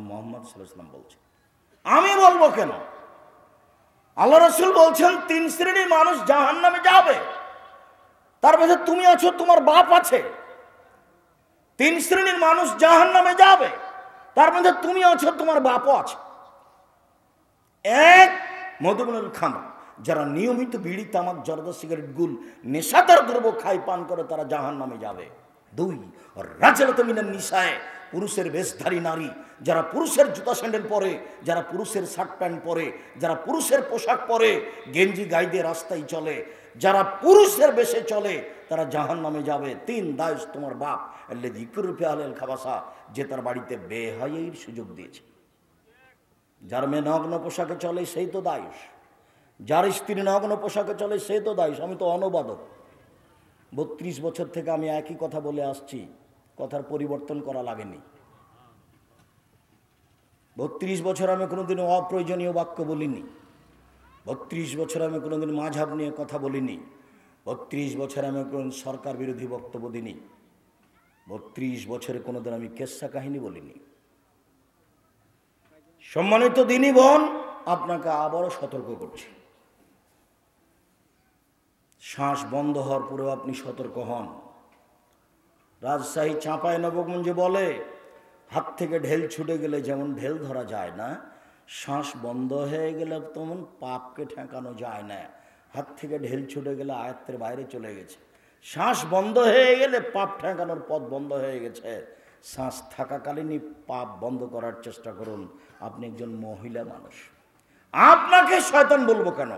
মুহাম্মদ সাল্লাল্লাহু আলাইহি ওয়াসাল্লাম বলছেন। আমি বলবো কেন? আল্লাহ রাসূল বলছেন 3 শ্রেণীর মানুষ জাহান্নামে যাবে। তার মধ্যে তুমি আছো, তোমার বাপ আছে। 3 শ্রেণীর মানুষ জাহান্নামে যাবে, তার মধ্যে তুমি আছো, তোমার বাপও আছে। এক, মদুমনুল খামর, যারা নিয়মিত বিড়ি, তামাক, জর্দা, সিগারেট, গুল, নেশাদার দ্রব্য খায়, পান করে, তারা জাহান্নামে যাবে। 2, রাজলাতু মিনান নিসায়ে, পুরুষের বেশধারী নারী, যারা পুরুষের জুতা স্যান্ডেল পরে, যারা পুরুষের শার্ট প্যান্ট পরে, যারা পুরুষের পোশাক পরে, গেঞ্জি গায়ে দিয়ে রাস্তায় চলে, যারা পুরুষের বেশে চলে, তারা জাহান্নামে যাবে। 3, দায়ুস তোমার বাপ, আল্লাযী ইউকরিহু ফি আহলিল খাবাসা, যে তার বাড়িতে বেহায়াইর সুযোগ দিয়েছে। যার মেয়ে নগ্ন পোশাকে চলে সেই তো দায়ুস, যার স্ত্রী নগ্ন পোশাকে চলে সে তো দায়ুস। আমি তো অনুবাদক, 32 বছর থেকে আমি একই কথা বলে আসছি, কথার পরিবর্তন করা লাগেনি। 32 বছর আমি কোনোদিন অপ্রয়োজনীয় বাক্য বলিনি। 32 বছর আমি কোনোদিন মাঝহাব নিয়ে কথা বলিনি। 32 বছর আমি কোন সরকার বিরোধী বক্তব্য দিইনি। 32 বছরে কোনোদিন আমি কেসা কাহিনী বলিনি। সম্মানিত দিনী বোন, আপনাকে আবারও সতর্ক করছি, শ্বাস বন্ধ হওয়ার পরেও আপনি সতর্ক হন। রাজশাহী চাঁপাইনবাবগঞ্জে বলে, হাত থেকে ঢেল ছুটে গেলে যেমন ঢেল ধরা যায় না, শ্বাস বন্ধ হয়ে গেলে তেমন পাপকে ঠেকানো যায় না। হাত থেকে ঢেল ছুটে গেলে আয়ত্তের বাইরে চলে গেছে, শ্বাস বন্ধ হয়ে গেলে পাপ ঠেকানোর পথ বন্ধ হয়ে গেছে। শ্বাস থাকাকালীনই পাপ বন্ধ করার চেষ্টা করুন। আপনি একজন মহিলা মানুষ, আপনাকে শয়তান বলবো কেন?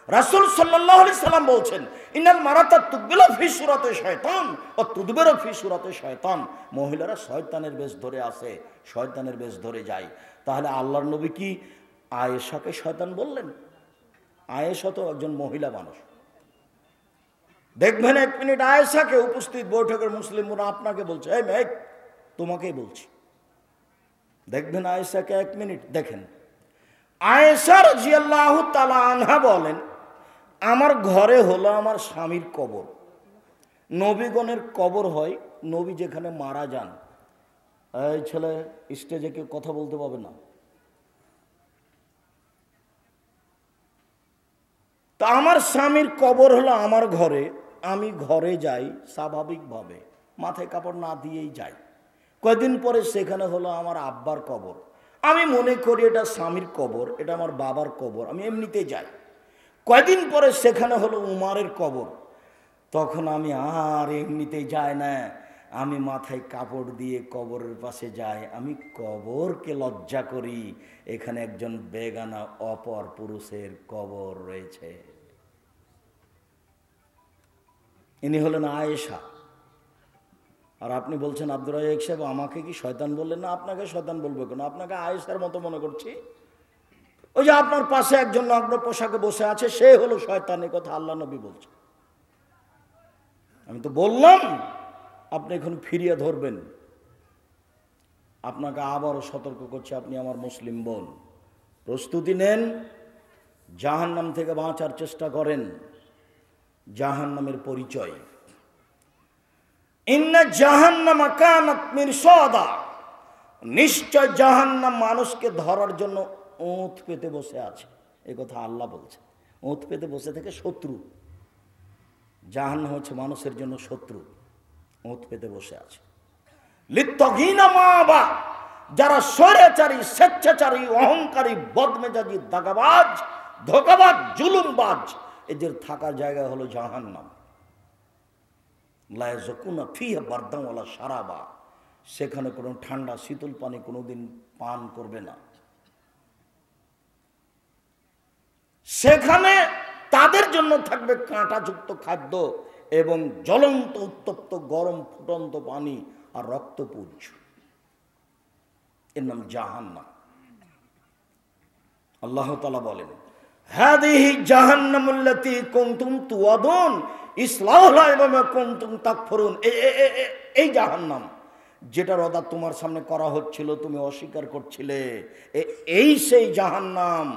রাসূল সাল্লাল্লাহু আলাইহি সাল্লাম বলছেন, ইন্নাল মারাতা তুকবিলু ফি সূরাতি শয়তান ও তুদবিরু ফি সূরাতি শয়তান। মহিলারা শয়তানের বেশ ধরে আসে, শয়তানের বেশ ধরে যায়। তাহলে আল্লাহর নবী কি আয়েশাকে শয়তান বললেন? আয়েশা তো একজন মহিলা মানুষ। দেখবেন 1 মিনিট আয়েশাকে, উপস্থিত বৈঠকের মুসলিমরা আপনাকে বলছে, এই মেয়ে তোমাকেই বলছি। দেখবেন আয়েশাকে 1 মিনিট দেখেন। আয়েশা রাদিয়াল্লাহু তাআলা আনহা বলেন, আমার ঘরে হলো আমার স্বামীর কবর। নবীগণের কবর হয়, নবী যেখানে মারা যান। এই ছেলে, স্টেজে কেউ কথা বলতে পারবে না। তা আমার স্বামীর কবর হলো আমার ঘরে, আমি ঘরে যাই স্বাভাবিকভাবে, মাথায় কাপড় না দিয়েই যাই। কয়েকদিন পরে সেখানে হলো আমার আব্বার কবর। আমি মনে করি এটা স্বামীর কবর, এটা আমার বাবার কবর, আমি এমনিতে যাই। কয়েকদিন পরে সেখানে হলো উমারের কবর, তখন আমি আর এমনিতেই যাই না, আমি মাথায় কাপড় দিয়ে কবরের পাশে যাই। আমি কবরকে লজ্জা করি, এখানে একজন বেগানা অপর পুরুষের কবর রয়েছে। ইনি হলেন আয়েশা। আর আপনি বলছেন, আব্দুর রাজ্জাক সাহেব আমাকে কি শয়তান বললেন? না, আপনাকে শয়তান বলবো কেন? আপনাকে আয়েশার মতো মনে করছি। ওই যে আপনার পাশে একজন নগ্ন পোশাকে বসে আছে, সে হলো শয়তান, এ কথা আল্লাহ নবী বলছে। আমি তো বললাম, আপনি এখন ফিরিয়ে ধরবেন। আপনাকে আবারও সতর্ক করছি, আপনি আমার মুসলিম বোন, প্রস্তুতি নেন, জাহান্নাম থেকে বাঁচার চেষ্টা করেন। জাহান্নামের পরিচয়, ইন্না জাহান্নামা কানাত মিরসাদা, নিশ্চয় জাহান্নাম মানুষকে ধরার জন্য ওঁত পেতে বসে আছে। এই কথা আল্লাহ বলছে। ওঁত পেতে বসে থেকে শত্রু, জাহান্নাম হচ্ছে মানুষের জন্য শত্রু, ওঁত পেতে বসে আছে। লিত্তাগিনা মাবা, যারা স্বৈরাচারী, স্বেচ্ছাচারী, অহংকারী, বদমেজাজি, দাগাবাজ, ধোঁকাবাজ, জুলুমবাজ, এদের থাকার জায়গা হলো জাহান্নাম। লা ইয়াযকুনা ফিহা বারদান ওয়ালা শারাবা, সেখানে কোনো ঠান্ডা শীতল পানি কোনোদিন পান করবে না। সেখানে তাদের জন্য থাকবে কাঁটাযুক্ত খাদ্য এবং জ্বলন্ত উত্তপ্ত গরম ফুটন্ত পানি আর রক্তপুঞ্জ। এর নাম জাহান্নাম। আল্লাহ তাআলা বলেন, হাদিহি জাহান্নামুল্লাতী কুনতুম তুআদুন ইসলাহুহা ওয়া কুনতুম তাকফুরুন। এই জাহান্নাম যেটার ওয়াদা তোমার সামনে করা হচ্ছিল, তুমি অস্বীকার করছিলে, এই সেই জাহান্নাম,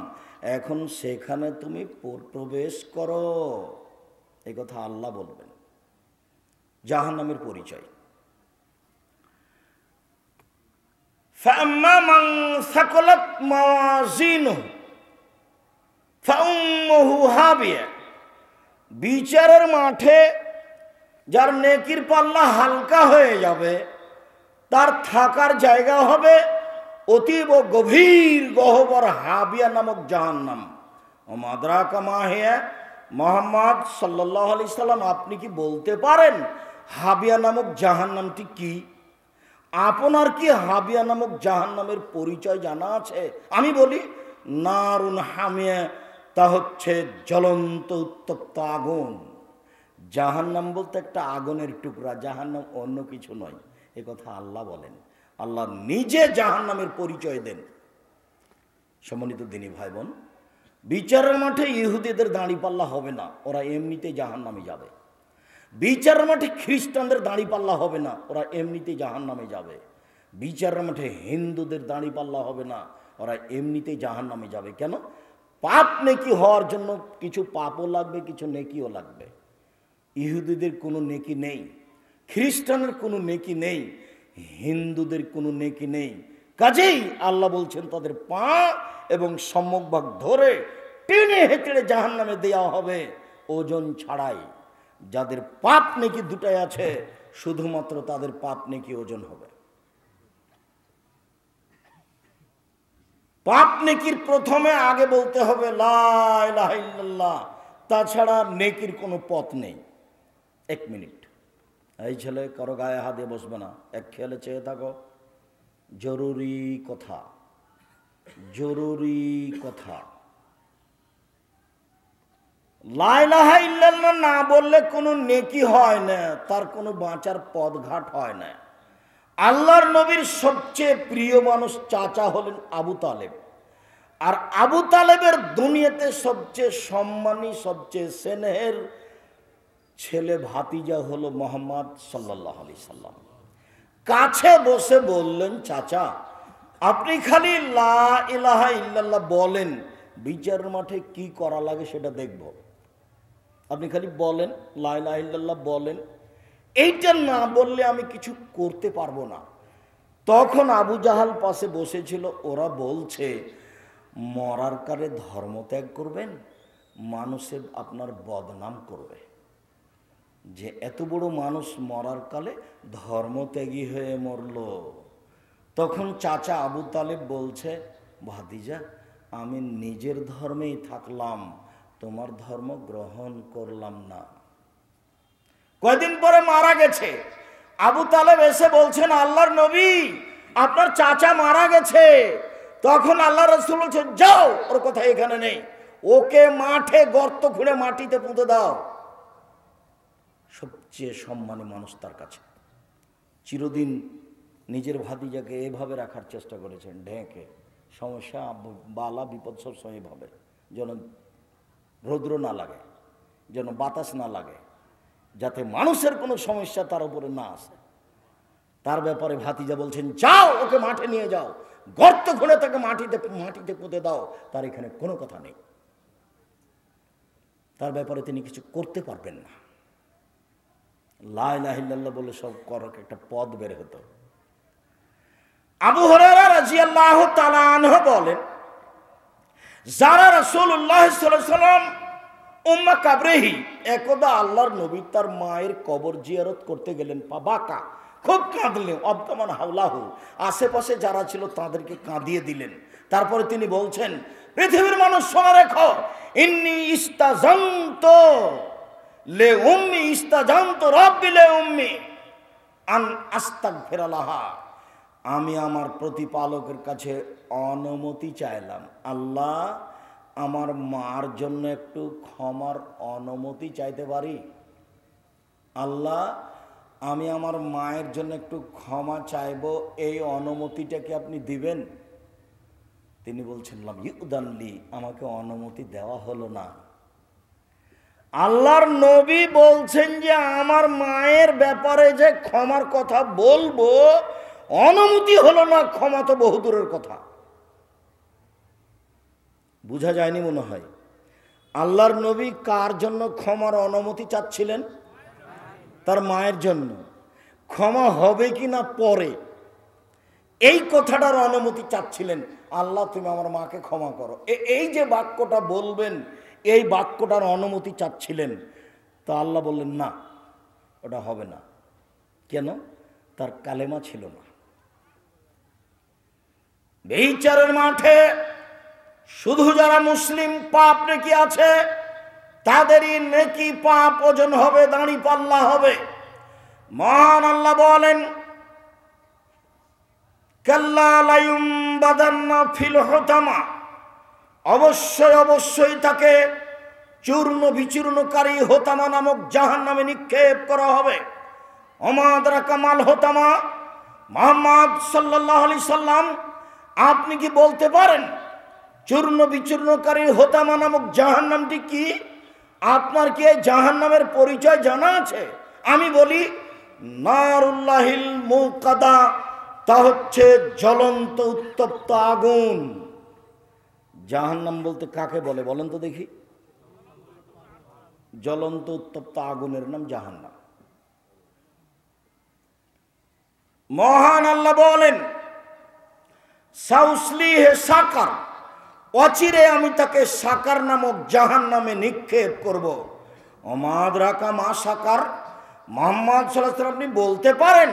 এখন সেখানে তুমি প্রবেশ করো। এই কথা আল্লাহ বলবেন। জাহান্নামের পরিচয়, ফাআম্মা মান সাকালাত মাওয়াজিনুহু ফাউম্মুহু হাবিয়া, বিচারের মাঠে যার নেকির পাল্লা হালকা হয়ে যাবে তার থাকার জায়গা হবে অতীব গভীর গহ্বর হাবিয়া নামক জাহান্নাম। ওমাদরাকা মা হিয়া, মুহাম্মদ সাল্লাল্লাহু আলাইহি সাল্লাম আপনি কি বলতে পারেন হাবিয়া নামক জাহান্নামটি কি? আপনার কি হাবিয়া নামক জাহান্নামের পরিচয় জানা আছে? আমি বলি নারুন হামিয়া, তা হচ্ছে জ্বলন্ত উত্তপ্ত আগুন। জাহান্নাম বলতে একটা আগুনের টুকরা, জাহান্নাম অন্য কিছু নয়। এ কথা আল্লাহ বলেন, আল্লাহ নিজে জাহান্নামের পরিচয় দেন। সম্মানিত দিনী ভাই বোন, বিচারের মাঠে ইহুদিদের দাঁড়িপাল্লা হবে না, ওরা এমনিতে জাহান্নামে যাবে। বিচারের মাঠে খ্রিস্টানদের দাঁড়িপাল্লা হবে না, ওরা এমনিতে জাহান্নামে যাবে। বিচারের মাঠে হিন্দুদের দাঁড়িপাল্লা হবে না, ওরা এমনিতে জাহান্নামে যাবে। কেন? পাপ নেকি হওয়ার জন্য কিছু পাপও লাগবে, কিছু নেকিও লাগবে। ইহুদিদের কোনো নেকি নেই, খ্রিস্টানের কোনো নেকি নেই, হিন্দুদের কোনো নেকি নেই। কাজেই আল্লাহ বলছেন তাদের পা এবং সম্মুখভাগ ধরে টেনে হেঁচড়ে জাহান্নামে দেওয়া হবে ওজন ছাড়াই। যাদের পাপ নেকি দুটাই আছে, শুধুমাত্র তাদের পাপ নেকি ওজন হবে। পাপ নেকির প্রথমে আগে বলতে হবে লা ইলাহা ইল্লাল্লাহ, তাছাড়া নেকির কোনো পথ নেই। এক মিনিট, এই ছেলে কারো গায়ে হাত দিয়ে বসবে না, এক খেয়ালে চেয়ে থাকো। জরুরি কথা, জরুরি কথা। লা ইলাহা ইল্লাল্লাহ না বললে কোনো নেকি হয় না, তার কোনো বাঁচার পথঘাট হয় না। আল্লাহর নবীর সবচেয়ে প্রিয় মানুষ চাচা হলেন আবু তালেব, আর আবু তালেবের দুনিয়াতে সবচেয়ে সম্মানী, সবচেয়ে স্নেহের ছেলে ভাতিজা হলো মুহাম্মদ সাল্লাল্লাহু আলাইহি সাল্লাম। কাছে বসে বললেন, চাচা আপনি খালি লা ইলাহা ইল্লাল্লাহ বলেন, বিচারের মাঠে কি করা লাগে সেটা দেখব। আপনি খালি বলেন লা ইলাহা ইল্লাল্লাহ বলেন, এইটা না বললে আমি কিছু করতে পারবো না। তখন আবু জাহাল পাশে বসেছিল, ওরা বলছে মরার কালে ধর্মত্যাগ করবেন, মানুষে আপনার বদনাম করবে যে এত বড় মানুষ মরার কালে ধর্মত্যাগী হয়ে মরল। তখন চাচা আবু তালেব বলছে, ভাতিজা আমি নিজের ধর্মেই থাকলাম, তোমার ধর্ম গ্রহণ করলাম না। কয়দিন পরে মারা গেছে। আবু তালেব এসে বলছেন, আল্লাহর নবী আপনার চাচা মারা গেছে। তখন আল্লাহ রাসূল বলছেন, যাও, ওর কথা এখানে নেই, ওকে মাঠে গর্ত খুঁড়ে মাটিতে পুঁতে দাও। সবচেয়ে সম্মানী মানুষ তার কাছে। চিরদিন নিজের ভাতিজাকে এভাবে রাখার চেষ্টা করেছেন, ঢেকে। সমস্যা বালা বিপদ সব সময় ভাবে, যেন রৌদ্র না লাগে, যেন বাতাস না লাগে, যাতে মানুষের কোনো সমস্যা তার উপরে না আসে। তার ব্যাপারে ভাতিজা বলছেন, যাও, ওকে মাঠে নিয়ে যাও, গর্ত খুঁড়ে তাকে মাটিতে পুঁতে দাও, তার এখানে কোনো কথা নেই। তার ব্যাপারে তিনি কিছু করতে পারবেন না। লা ইলাহা ইল্লাল্লাহ বলে সব করার একটা পথ বের হতো। আবু হুরায়রা রাদিয়াল্লাহু তাআলা আনহু বলেন, যারা রাসূলুল্লাহ সাল্লাল্লাহু আলাইহি ওয়াসাল্লাম উম্মা কাবরেহি, একদা আল্লাহর নবী তার মায়ের কবর জিয়ারত করতে গেলেন। পাবাকা, খুব কাঁদলেন। অবদমান হাওলাহু, আশেপাশে যারা ছিল তাদেরকে কাঁদিয়ে দিলেন। তারপরে তিনি বলছেন, পৃথিবীর মানুষ শোনা রেখো, ইন্নী ইস্তাজানতু লে উম্মি ইস্তাজানতু রাব্বি লে উম্মি আন আস্তাগফিরা লাহা। আমি আমার প্রতিপালকের কাছে অনুমতি চাইলাম, আল্লাহ আমার মার জন্য একটু ক্ষমার অনুমতি চাইতে পারি? আল্লাহ আমি আমার মায়ের জন্য একটু ক্ষমা চাইব, এই অনুমতিটা কি আপনি দিবেন? তিনি বলছেন, লাম ইউদানলি, আমাকে অনুমতি দেওয়া হলো না। আল্লাহর নবী বলছেন যে আমার মায়ের ব্যাপারে যে ক্ষমার কথা বলবো, অনুমতি হলো না, ক্ষমা তো বহুদূরের কথা। বুঝা যায়নি মনে হয়। আল্লাহর নবী কার জন্য ক্ষমার অনুমতি চাচ্ছিলেন? তার মায়ের জন্য। ক্ষমা হবে কি না পরে, এই কথাটার অনুমতি চাচ্ছিলেন, আল্লাহ তুমি আমার মাকে ক্ষমা করো, এই যে বাক্যটা বলবেন এই বাক্যটার অনুমতি চাচ্ছিলেন। তো আল্লাহ বললেন না, ওটা হবে না। কেন? তার কালেমা ছিল না। বিচারের মাঠে শুধু যারা মুসলিম পাপ নেকি আছে তাদেরই নেকি পাপ ওজন হবে, দাঁড়ি পাল্লা হবে। মহান আল্লাহ বলেন, কাল্লা লা ইউমবাদান্না ফিল হুতামা, অবশ্যই অবশ্যই তাকে চূর্ণ বিচূর্ণকারী হোতামা নামক জাহান্নামে নিক্ষেপ করা হবে। ওমা আদরাকা মাল হোতামা, মুহাম্মদ সাল্লাল্লাহু আলাইহি সাল্লাম আপনি কি বলতে পারেন চূর্ণ বিচূর্ণকারী হোতামা নামক জাহান্নামটি কি? আপনার কি এই জাহান্নামের পরিচয় জানা আছে? আমি বলি, নারুল্লাহিল মুকাদা, তা হচ্ছে জ্বলন্ত উত্তপ্ত আগুন। জাহান্নাম বলতে কাকে বলে বলেন তো দেখি? জ্বলন্ত উত্তপ্ত আগুনের নাম জাহান্নাম। মহান আল্লাহ বলেন, সাউসলিহে সাকার, অচিরে আমি তাকে সাকার নামক জাহান্নামে নিক্ষেপ করব। ওমাদ রাকা মা সাকার, মুহাম্মদ সাল্লাল্লাহু আলাইহি ওয়াসাল্লাম আপনি বলতে পারেন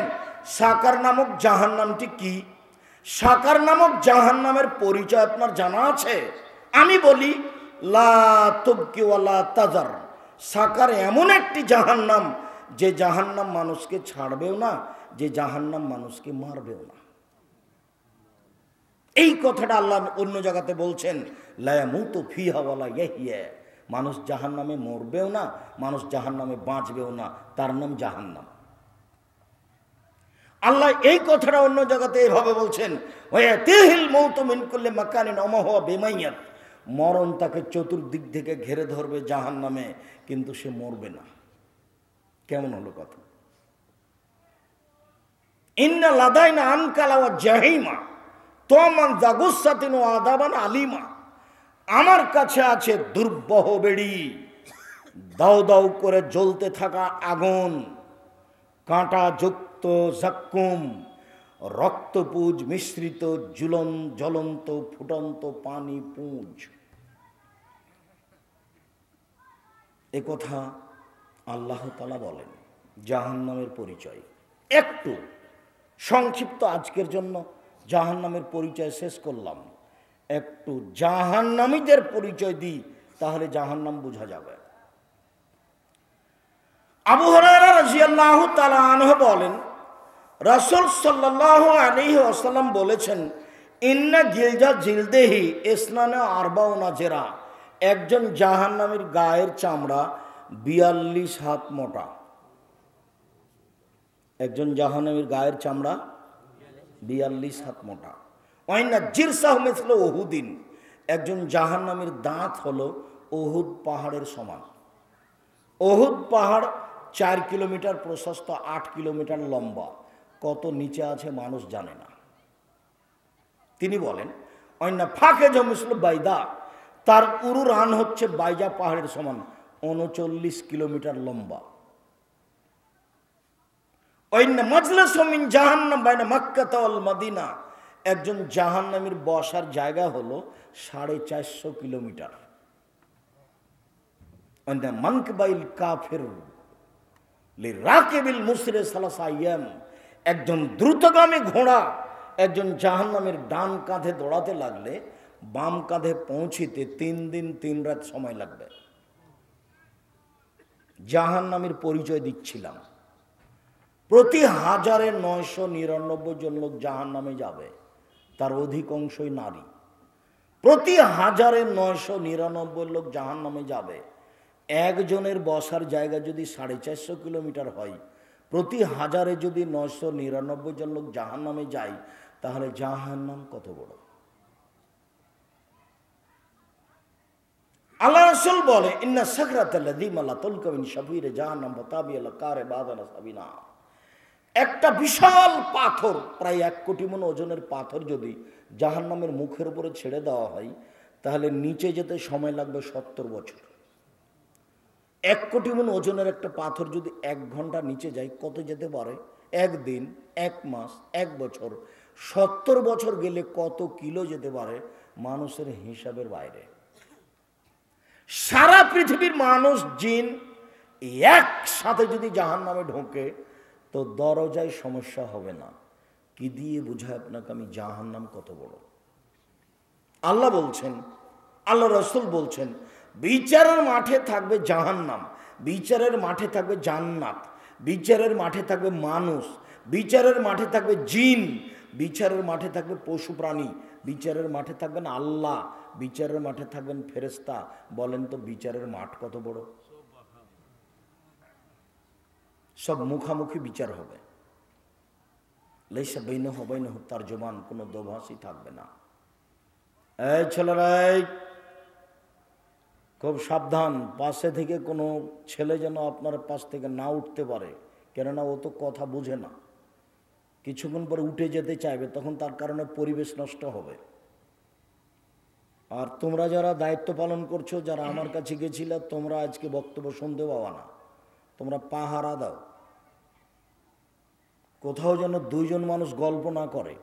সাকার নামক জাহান্নামটি কি? সাকার নামক জাহান্নামের পরিচয় আপনার জানা আছে? আমি বলি, লা তুবকি ওয়ালা তাজার, সাকার এমন একটি জাহান্নাম যে জাহান্নাম মানুষকে ছাড়বেও না, যে জাহান্নাম মানুষকে মারবেও না। এই কথাটা আল্লাহ অন্য জায়গাতে বলছেন, লা ইয়ামুতু ফিহা ওয়ালা ইয়াহইয়া, মানুষ জাহান্নামে মরবেও না, মানুষ জাহান্নামে বাঁচবেও না, তার নাম জাহান্নাম। আল্লাহ এই কথাটা অন্য জায়গাতে এভাবে বলছেন, ওয়াতিহিল মাউতু মিন কুল্লি মাকানিন ওয়া মা হুয়া বিমাইয়াত, মরণ তাকে চতুর্দিক থেকে ঘিরে ধরবে জাহান্নামে, কিন্তু সে মরবে না। কেমন হলো কথা? ইন্না লাদাইনা আনকালা ওয়া জাহিমা তোমান জাগুসাতিন ওয়া আযাবান আলিমা, আমার কাছে আছে দুর্বহ বেড়ি, দাউ দাউ করে জ্বলতে থাকা আগুন, কাঁটা যুক্ত জাক্কুম, রক্তপুঞ্জ মিশ্রিত জ্বলন্ত ফুটন্ত পানি পুঞ্জ। এ কথা আল্লাহ তাআলা বলেন জাহান্নামের পরিচয়। একটু সংক্ষিপ্ত আজকের জন্য জাহান্নামের পরিচয় শেষ করলাম। একটু জাহান্নামীদের পরিচয় দিই, তাহলে জাহান্নাম বোঝা যাবে। আবু হুরায়রা রাদিয়াল্লাহু তাআলা আনহু বলেন, রাসূল সাল্লাল্লাহু আলাইহি ওয়াসাল্লাম বলেছেন, ইন্না গিলজা জিলদেহি ইসনানা আরবাউনা জেরা, একজন জাহান্নামীর গায়ের চামড়া 42 হাত মোটা। একজন জাহান্নামীর গায়ের চামড়া 42 হাত মোটা। ওয়াইন্না জিরসাহু মিসলু উহুদিন, একজন জাহান্নামীর দাঁত হলো উহুদ পাহাড়ের সমান। উহুদ পাহাড় 4 কিলোমিটার প্রশস্ত, 8 কিলোমিটার লম্বা। কত নিচে আছে মানুষ জানে না। তিনি বলেন, অন্যা ফাঁকে জমিসল বাইদা, তার উরু রান হচ্ছে বাইজা পাহাড়ের সমান, 39 কিলোমিটার লম্বা। অন্য মজলিস মিন জাহান্নাম বাইনা মক্কা ওয়াল মদিনা, একজন জাহান্নামীর বসার জায়গা হলো 450 কিলোমিটার। অন্য মানকবাইল কাফির লিরাকিবিল মুসরি সালাসা আইয়াম, একজন দ্রুতগামী ঘোড়া একজন জাহান্নামীর ডান কাঁধে দৌড়াতে লাগলে বাম কাঁধে পৌঁছিতে 3 দিন 3 রাত সময় লাগবে। জাহান্নামীর পরিচয় দিচ্ছিলাম। প্রতি 1999 জন লোক জাহান্নামে যাবে, তার অধিকাংশই নারী। প্রতি 1999 লোক জাহান্নামে যাবে। একজনের বসার জায়গা যদি 450 কিলোমিটার হয়, প্রতি 1000-এ যদি 999 জন লোক জাহান্নামে যায়, তাহলে জাহান্নাম কত বড়। আল্লাহ রাসূল বলে, ইন্না সাকরাতাল্লাযী মালা তুলকা মিন শাফিরে জাহান্নাম ফাতাবিয়াল কারে বাদানা সাবিনা, একটা বিশাল পাথর, প্রায় 1 কোটি মণ ওজনের পাথর যদি জাহান্নামের মুখের উপরে ছেড়ে দেওয়া হয়, তাহলে নিচে যেতে সময় লাগবে 70 বছর। 1 কোটি মণ ওজনের একটা পাথর যদি 1 ঘন্টা নিচে যায়, কত যেতে পারে? 1 দিন, 1 মাস, 1 বছর। 70 বছর গেলে কত কিলো যেতে পারে মানুষের হিসাবের বাইরে। সারা পৃথিবীর মানুষ জিন একসাথে যদি জাহান্নামে ঢোকে তো দরজায় সমস্যা হবে না। কি দিয়ে বোঝায় আপনাকে আমি জাহান্নাম কত বড়? আল্লাহ বলছেন, আল্লাহ রাসূল বলছেন, বিচারের মাঠে থাকবে জাহান্নাম, বিচারের মাঠে থাকবে জান্নাত, বিচারের মাঠে থাকবে মানুষ, বিচারের মাঠে থাকবে জিন, বিচারের মাঠে থাকবে পশু প্রাণী, বিচারের মাঠে থাকবেন আল্লাহ, বিচারের মাঠে থাকবেন ফেরেশতা। বলেন তো বিচারের মাঠ কত বড়? সব মুখামুখি বিচার হবে। লাইসা বাইনাহু ওয়া বাইনাহু তারজুমান, কোনো দোভাষী থাকবে না। এই ছেলেরা, খুব সাবধান, পাশে থেকে কোনো ছেলে যেন আপনার পাশ থেকে না উঠতে পারে, কেননা ও তো কথা বুঝে না। কিছুক্ষণ পরে উঠে যেতে চাইবে, তখন তার কারণে পরিবেশ নষ্ট হবে। আর তোমরা যারা দায়িত্ব পালন করছো, যারা আমার কাছে গেছিল, তোমরা আজকে বক্তব্য শুনতে পাওয়া না, তোমরা পাহারা দাও। কোথাও যেন দুইজন মানুষ গল্প না করে,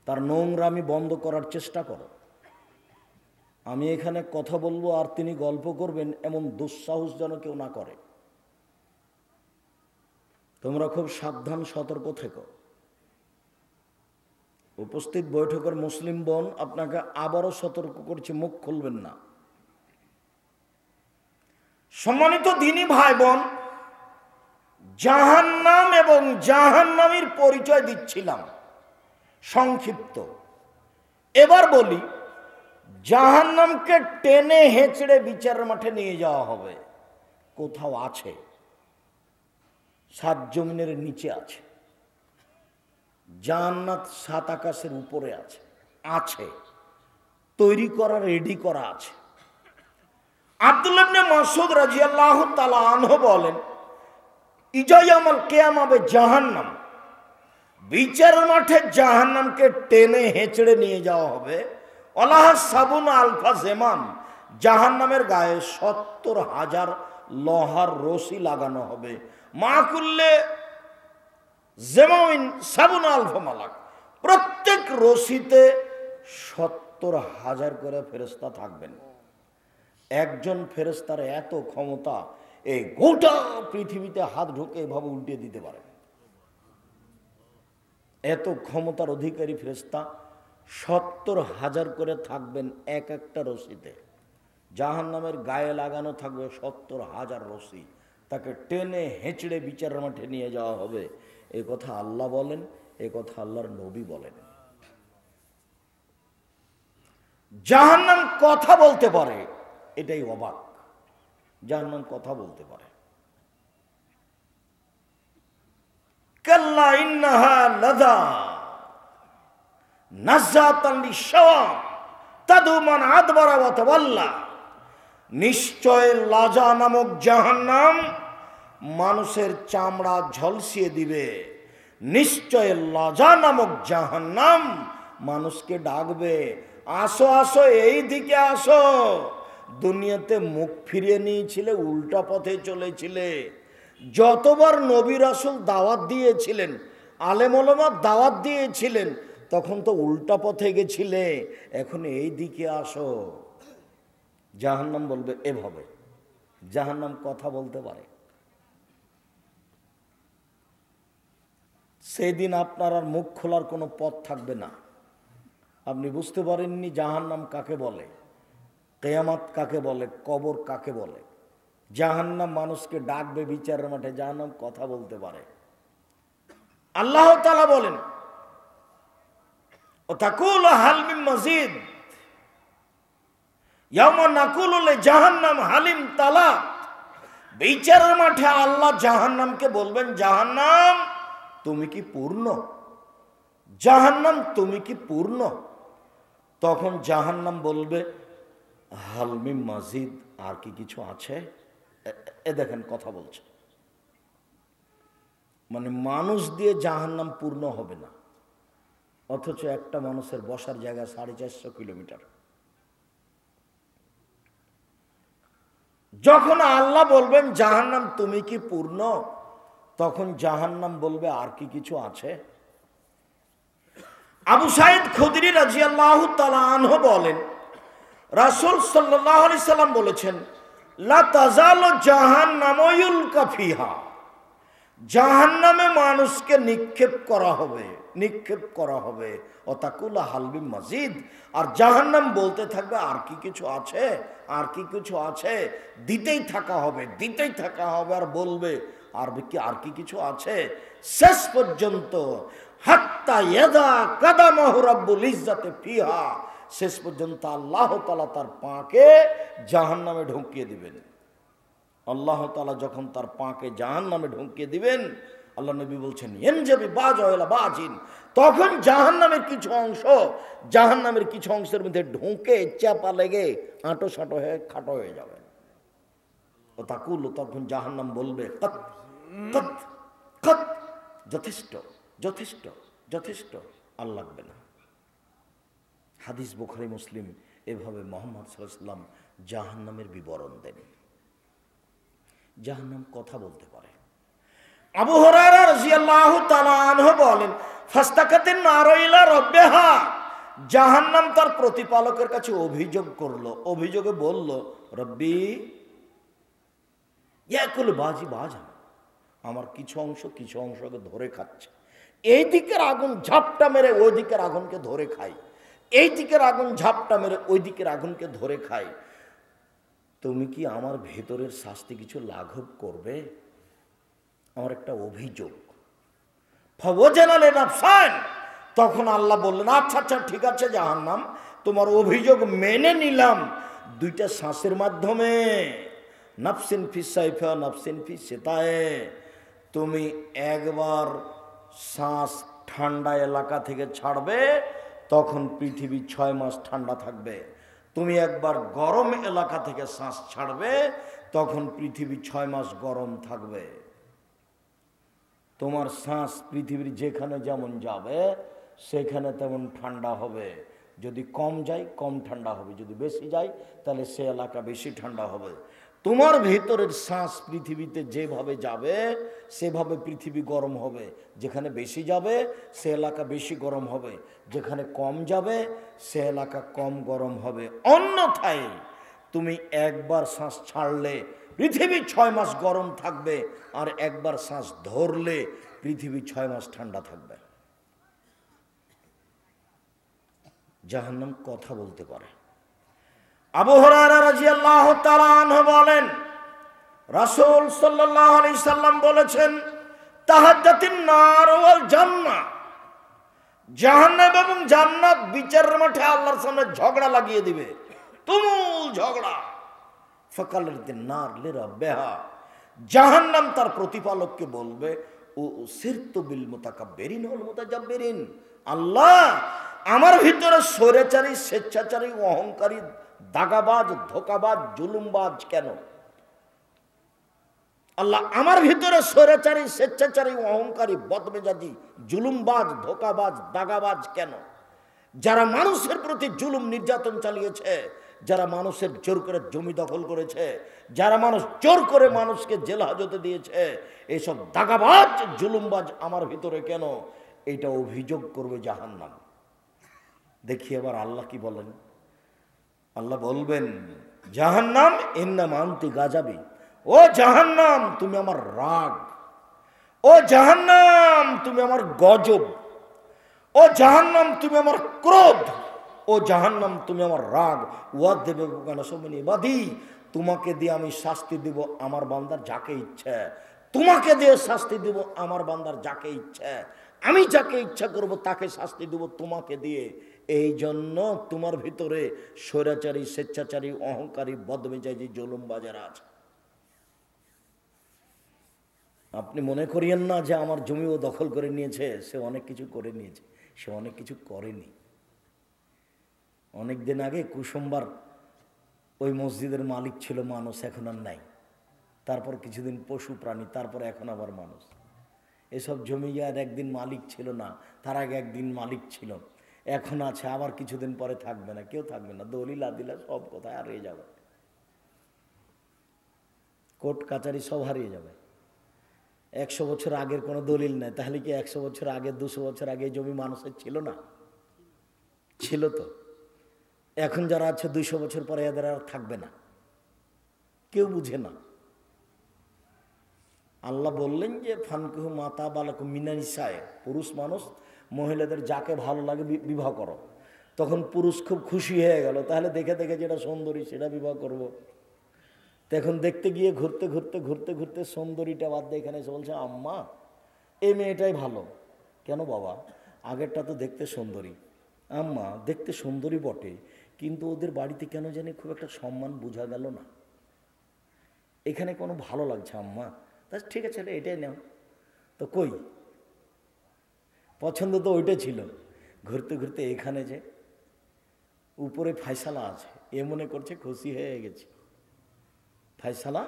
তার নোংরামি বন্ধ করার চেষ্টা করো। আমি এখানে কথা বলবো আর তিনি গল্প করবেন, এমন দুঃসাহস যেন কেউ না করে। তোমরা খুব সাবধান, সতর্ক থেকো। উপস্থিত বৈঠকের মুসলিম বোন, আপনাকে আবারও সতর্ক করছি, মুখ খুলবেন না। সম্মানিত দ্বীনি ভাই বোন, জাহান্নাম এবং জাহান্নামীর পরিচয় দিচ্ছিলাম সংক্ষিপ্ত। এবার বলি, জাহান্নামকে টেনে হেঁচড়ে বিচারের মাঠে নিয়ে যাওয়া হবে। কোথাও আছে? সাত জমিনের নিচে আছে। জান্নাত সাত আকাশের উপরে আছে। আছে, তৈরি করা, রেডি করা আছে। আব্দুল্লাহ ইবনে মাসউদ রাদিয়াল্লাহু তাআলা আনহু বলেন, ইজা ইয়াউমুল কিয়ামাবে জাহান্নাম, বিচারের মাঠে জাহান্নামকে টেনে হেঁচড়ে নিয়ে যাওয়া হবে। আল্লাহ সাবুন আলফা জেমাম, জাহান্নামের গায়ে 70,000 লোহার রশি লাগানো হবে। মা কুল্লে জেমামিন সাবুন আলফা মালাক, প্রত্যেক রশিতে 70,000 করে ফেরেশতা থাকবেন। একজন ফেরেশতার এত ক্ষমতা, এই গোটা পৃথিবীতে হাত ঢুকে এভাবে উল্টে দিতে পারে। এত ক্ষমতার অধিকারী ফেরেশতা 70,000 করে থাকবেন এক একটা রশিতে। জাহান্নামের গায়ে লাগানো থাকবে 70,000 রশি, তাকে টেনে হেঁচড়ে বিচারের মাঠে নিয়ে যাওয়া হবে। এ কথা আল্লাহ বলেন, এ কথা আল্লাহর নবী বলেন। জাহান্নাম কথা বলতে পারে, এটাই অবাক। জাহান্নাম কথা বলতে পারে। কাল্লা ইন্নাহা লাযা নাযাতান লিশাওয়া তাদু মান আদবারা ওয়া তাওয়াল্লা, নিশ্চয় লাজা নামক জাহান্নাম মানুষের চামড়া ঝলসিয়ে দিবে। নিশ্চয় লাজা নামক জাহান্নাম মানুষকে ডাকবে, আসো আসো, এই দিকে আসো। দুনিয়াতে মুখ ফিরিয়ে নিয়েছিলে, উল্টা পথে চলেছিলে। যতবার নবী রাসূল দাওয়াত দিয়েছিলেন, আলেম ওলামা দাওয়াত দিয়েছিলেন, তখন তো উল্টা পথে গেছিলে, এখন এই দিকে আসো। জাহান্নাম বলবে এভাবে। জাহান্নাম কথা বলতে পারে। সেদিন আপনার আর মুখ খোলার কোনো পথ থাকবে না। আপনি বুঝতে পারেননি জাহান্নাম কাকে বলে, কিয়ামত কাকে বলে, কবর কাকে বলে। জাহান্নাম মানুষকে ডাকবে বিচারের মাঠে, জাহান্নাম কথা বলতে পারে। আল্লাহ তাআলা বলেন, ও তাকুলু হাল মিন মাজিদ, ইয়াওমা নাকুলু লিজাহান্নাম হালিম তালা। বিচারের মাঠে আল্লাহ জাহান্নামকে বলবেন, জাহান্নাম তুমি কি পূর্ণ? জাহান্নাম তুমি কি পূর্ণ? তখন জাহান্নাম বলবে, হাল মিন মাজিদ, আর কি কিছু আছে? এ দেখেন কথা বলছে। মানে মানুষ দিয়ে জাহান্নাম পূর্ণ হবে না, অথচ একটা মানুষের বসার জায়গা 450 কিলোমিটার। যখন আল্লাহ বলবেন জাহান্নাম তুমি কি পূর্ণ, তখন জাহান্নাম বলবে আর কি কিছু আছে? আবু সাঈদ খুদরি রাদিয়াল্লাহু তাআলা আনহু বলেন, রাসূল সাল্লাল্লাহু আলাইহি সাল্লাম বলেছেন, লা তাজালু জাহান্নামু ইউলকা ফিহা, জাহান্নামে মানুষকে নিক্ষেপ করা হবে অতাকুলা হালবি মজিদ, আর জাহান্নাম বলতে থাকবে আর কি কিছু আছে, আর কি কিছু আছে, দিতেই থাকা হবে আর বলবে আর কি কিছু আছে, শেষ পর্যন্ত হাত্তা ইয়াদা কাদামাহু রাব্বুল ইজ্জাতি ফিহা, শেষ পর্যন্ত আল্লাহ তাআলা তার পাকে জাহান্নামে ঢুকিয়ে দিবেন। আল্লাহ তাআলা যখন তার পাকে জাহান্নামে ঢুকিয়ে দিবেন, আল্লাহ নবী বলছেন ইয়ানজাবি বাজওয়ালা বাজিন, তখন জাহান্নামের কিছু অংশের মধ্যে ঢুকে চাপা লেগে আঁটো সাঁটো হয়ে খাটো হয়ে যাবে। ও তাকুল, তখন জাহান্নাম বলবে কত কত কত, যথেষ্ট আর লাগবে না। হাদিস বুখারী মুসলিম এভাবে মুহাম্মদ সাল্লাল্লাহু আলাইহি ওয়াসাল্লাম জাহান্নামের বিবরণ দেন। জাহান্নাম কথা বলতে পারে। আবু হুরায়রা রাদিয়াল্লাহু তাআলা আনহু বলেন, ফাস্তাকাতিন নারু ইলা রাব্বিহা, জাহান্নাম তার প্রতিপালকের কাছে অভিযোগে বলল, রব্বি ইয়াকুল বাজি বাজা, আমার কিছু অংশকে ধরে খাচ্ছে। এই দিকের আগুন ঝাপটা মেরে ওই দিকের আগুনকে ধরে খায়, এই দিকের আগুন ঝাপটা মেরে ওই দিকের আগুনকে ধরে খায়। তুমি কি আমার ভেতরের শাস্তি কিছু লাঘব করবে? আমার একটা অভিযোগ। ফাওয়াজানালে নাফসান, তখন আল্লাহ বললেন, আচ্ছা ঠিক আছে জাহান্নাম, তোমার অভিযোগ মেনে নিলাম দুইটা শ্বাসের মাধ্যমে, নাফসিন ফিস সাইফা নাফসিন ফিস সিতায়ে। তুমি একবার শ্বাস ঠান্ডা এলাকা থেকে ছাড়বে, তখন পৃথিবী 6 মাস ঠান্ডা থাকবে। তুমি একবার গরম এলাকা থেকে শ্বাস ছাড়বে, তখন পৃথিবী 6 মাস গরম থাকবে। তোমার শ্বাস পৃথিবীর যেখানে যেমন যাবে সেখানে তেমন ঠান্ডা হবে। যদি কম যায় কম ঠান্ডা হবে, যদি বেশি যায় তাহলে সে এলাকা বেশি ঠান্ডা হবে। তোমার ভেতরের শ্বাস পৃথিবীতে যেভাবে যাবে সেভাবে পৃথিবী গরম হবে। যেখানে বেশি যাবে সে এলাকা বেশি গরম হবে, যেখানে কম যাবে সে এলাকা কম গরম হবে। অন্যথায় তুমি একবার শ্বাস ছাড়লে পৃথিবী 6 মাস গরম থাকবে, আর একবার শ্বাস ধরলে পৃথিবী 6 মাস ঠান্ডা থাকবে। জাহান্নাম কথা বলতে পারে। আবু হুরায়রা রাদিয়াল্লাহু তাআলা আনহু বলেন, রাসূল সাল্লাল্লাহু আলাইহি সাল্লাম বলেছেন, তাহাজ্জাতিন নার ওয়াল জান্নাহ, জাহান্নাম এবং জান্নাত বিচারের মাঠে আল্লাহর সামনে ঝগড়া লাগিয়ে দিবে, তুমুল ঝগড়া। ফাকালাতিন নার লিরাব্বিহা, জাহান্নাম তার প্রতিপালককে বলবে, ও সিরতু বিল মুতাকাব্বিরিন ওয়াল মুতাজাব্বিরিন, আল্লাহ আমার ভিতরে স্বৈরাচারী, স্বেচ্ছাচারী, অহংকারী, দাগাবাজ, ধোকাবাজ, জুলুমবাজ কেন? আল্লাহ আমার ভিতরে স্বৈরাচারী, স্বেচ্ছাচারী, অহংকারী, বদমেজাজি, জুলুমবাজ, ধোকাবাজ, দাগাবাজ কেন? যারা মানুষের প্রতি জুলুম নির্যাতন চালিয়েছে, যারা মানুষের জোর করে জমি দখল করেছে, যারা মানুষ জোর করে মানুষকে জেল হাজতে দিয়েছে, এইসব দাগাবাজ, জুলুমবাজ আমার ভিতরে কেন? এটা অভিযোগ করবে জাহান্নাম। দেখি এবার আল্লাহ কি বলেন। আল্লাহ বলবেন, জাহান্নাম ইন্নামা আনতি গাজাবি, ও জাহান্নাম তুমি আমার রাগ, ও জাহান্নাম তুমি আমার গজব, ও জাহান্নাম তুমি আমার ক্রোধ, ও জাহান্নাম তুমি আমার রাগ। ওয়াদ দেবে বাদি, তোমাকে দিয়ে আমি শাস্তি দেব আমার বান্দার যাকে ইচ্ছে, তোমাকে দিয়ে শাস্তি দেব আমার বান্দার যাকে ইচ্ছে, আমি যাকে ইচ্ছা করব তাকে শাস্তি দেব তোমাকে দিয়ে। এই জন্য তোমার ভিতরে স্বৈরাচারী, স্বেচ্ছাচারী, অহংকারী, বদমেজাজি, জুলুমবাজার আছে। আপনি মনে করিয়েন না যে আমার জমিও দখল করে নিয়েছে, সে অনেক কিছু করে নিয়েছে, সে অনেক কিছু করেনি। অনেক দিন আগে কুসুমবার ওই মসজিদের মালিক ছিল মানুষ, এখন আর নাই। তারপর কিছুদিন পশু প্রাণী, তারপর এখন আবার মানুষ। এসব জমি আর একদিন মালিক ছিল না, তার আগে একদিন মালিক ছিল, এখন আছে, আবার কিছুদিন পরে থাকবে না, কেউ থাকবে না। দলিল আদিলা সব কোথায় হারিয়ে যাবে, কোর্ট কাচারি সব হারিয়ে যাবে। 100 বছর আগের কোনো দলিল নেই, তাহলে কি 100 বছর আগে, 200 বছর আগে জমি মানুষের ছিল না? ছিল তো, এখন যারা আছে 200 বছর পরে এদের আর থাকবে না, কেউ বুঝে না। আল্লাহ বললেন যে ফানকুহু মাতা বালাকুম মিনান নিসায়ে, পুরুষ মানুষ মহিলাদের যাকে ভালো লাগে বিবাহ করো। তখন পুরুষ খুব খুশি হয়ে গেল, তাহলে দেখে দেখে যেটা সুন্দরী সেটা বিবাহ করব। তখন দেখতে গিয়ে ঘুরতে ঘুরতে ঘুরতে ঘুরতে সুন্দরীটা বাদ দিয়ে এখানে এসে বলছে আম্মা এই মেয়েটাই ভালো। কেন বাবা? আগেরটা তো দেখতে সুন্দরী। আম্মা দেখতে সুন্দরী বটে, কিন্তু ওদের বাড়িতে কেন জানি খুব একটা সম্মান বোঝা গেল না, এখানে কোনো ভালো লাগছে আম্মা। তা ঠিক আছে এটাই নাও। তো কই পছন্দ তো ওইটা ছিল। ঘুরতে ঘুরতে এখানে যে উপরে ফায়সালা আছে, এ মনে করছে খুশি হয়ে গেছে। ফায়সালা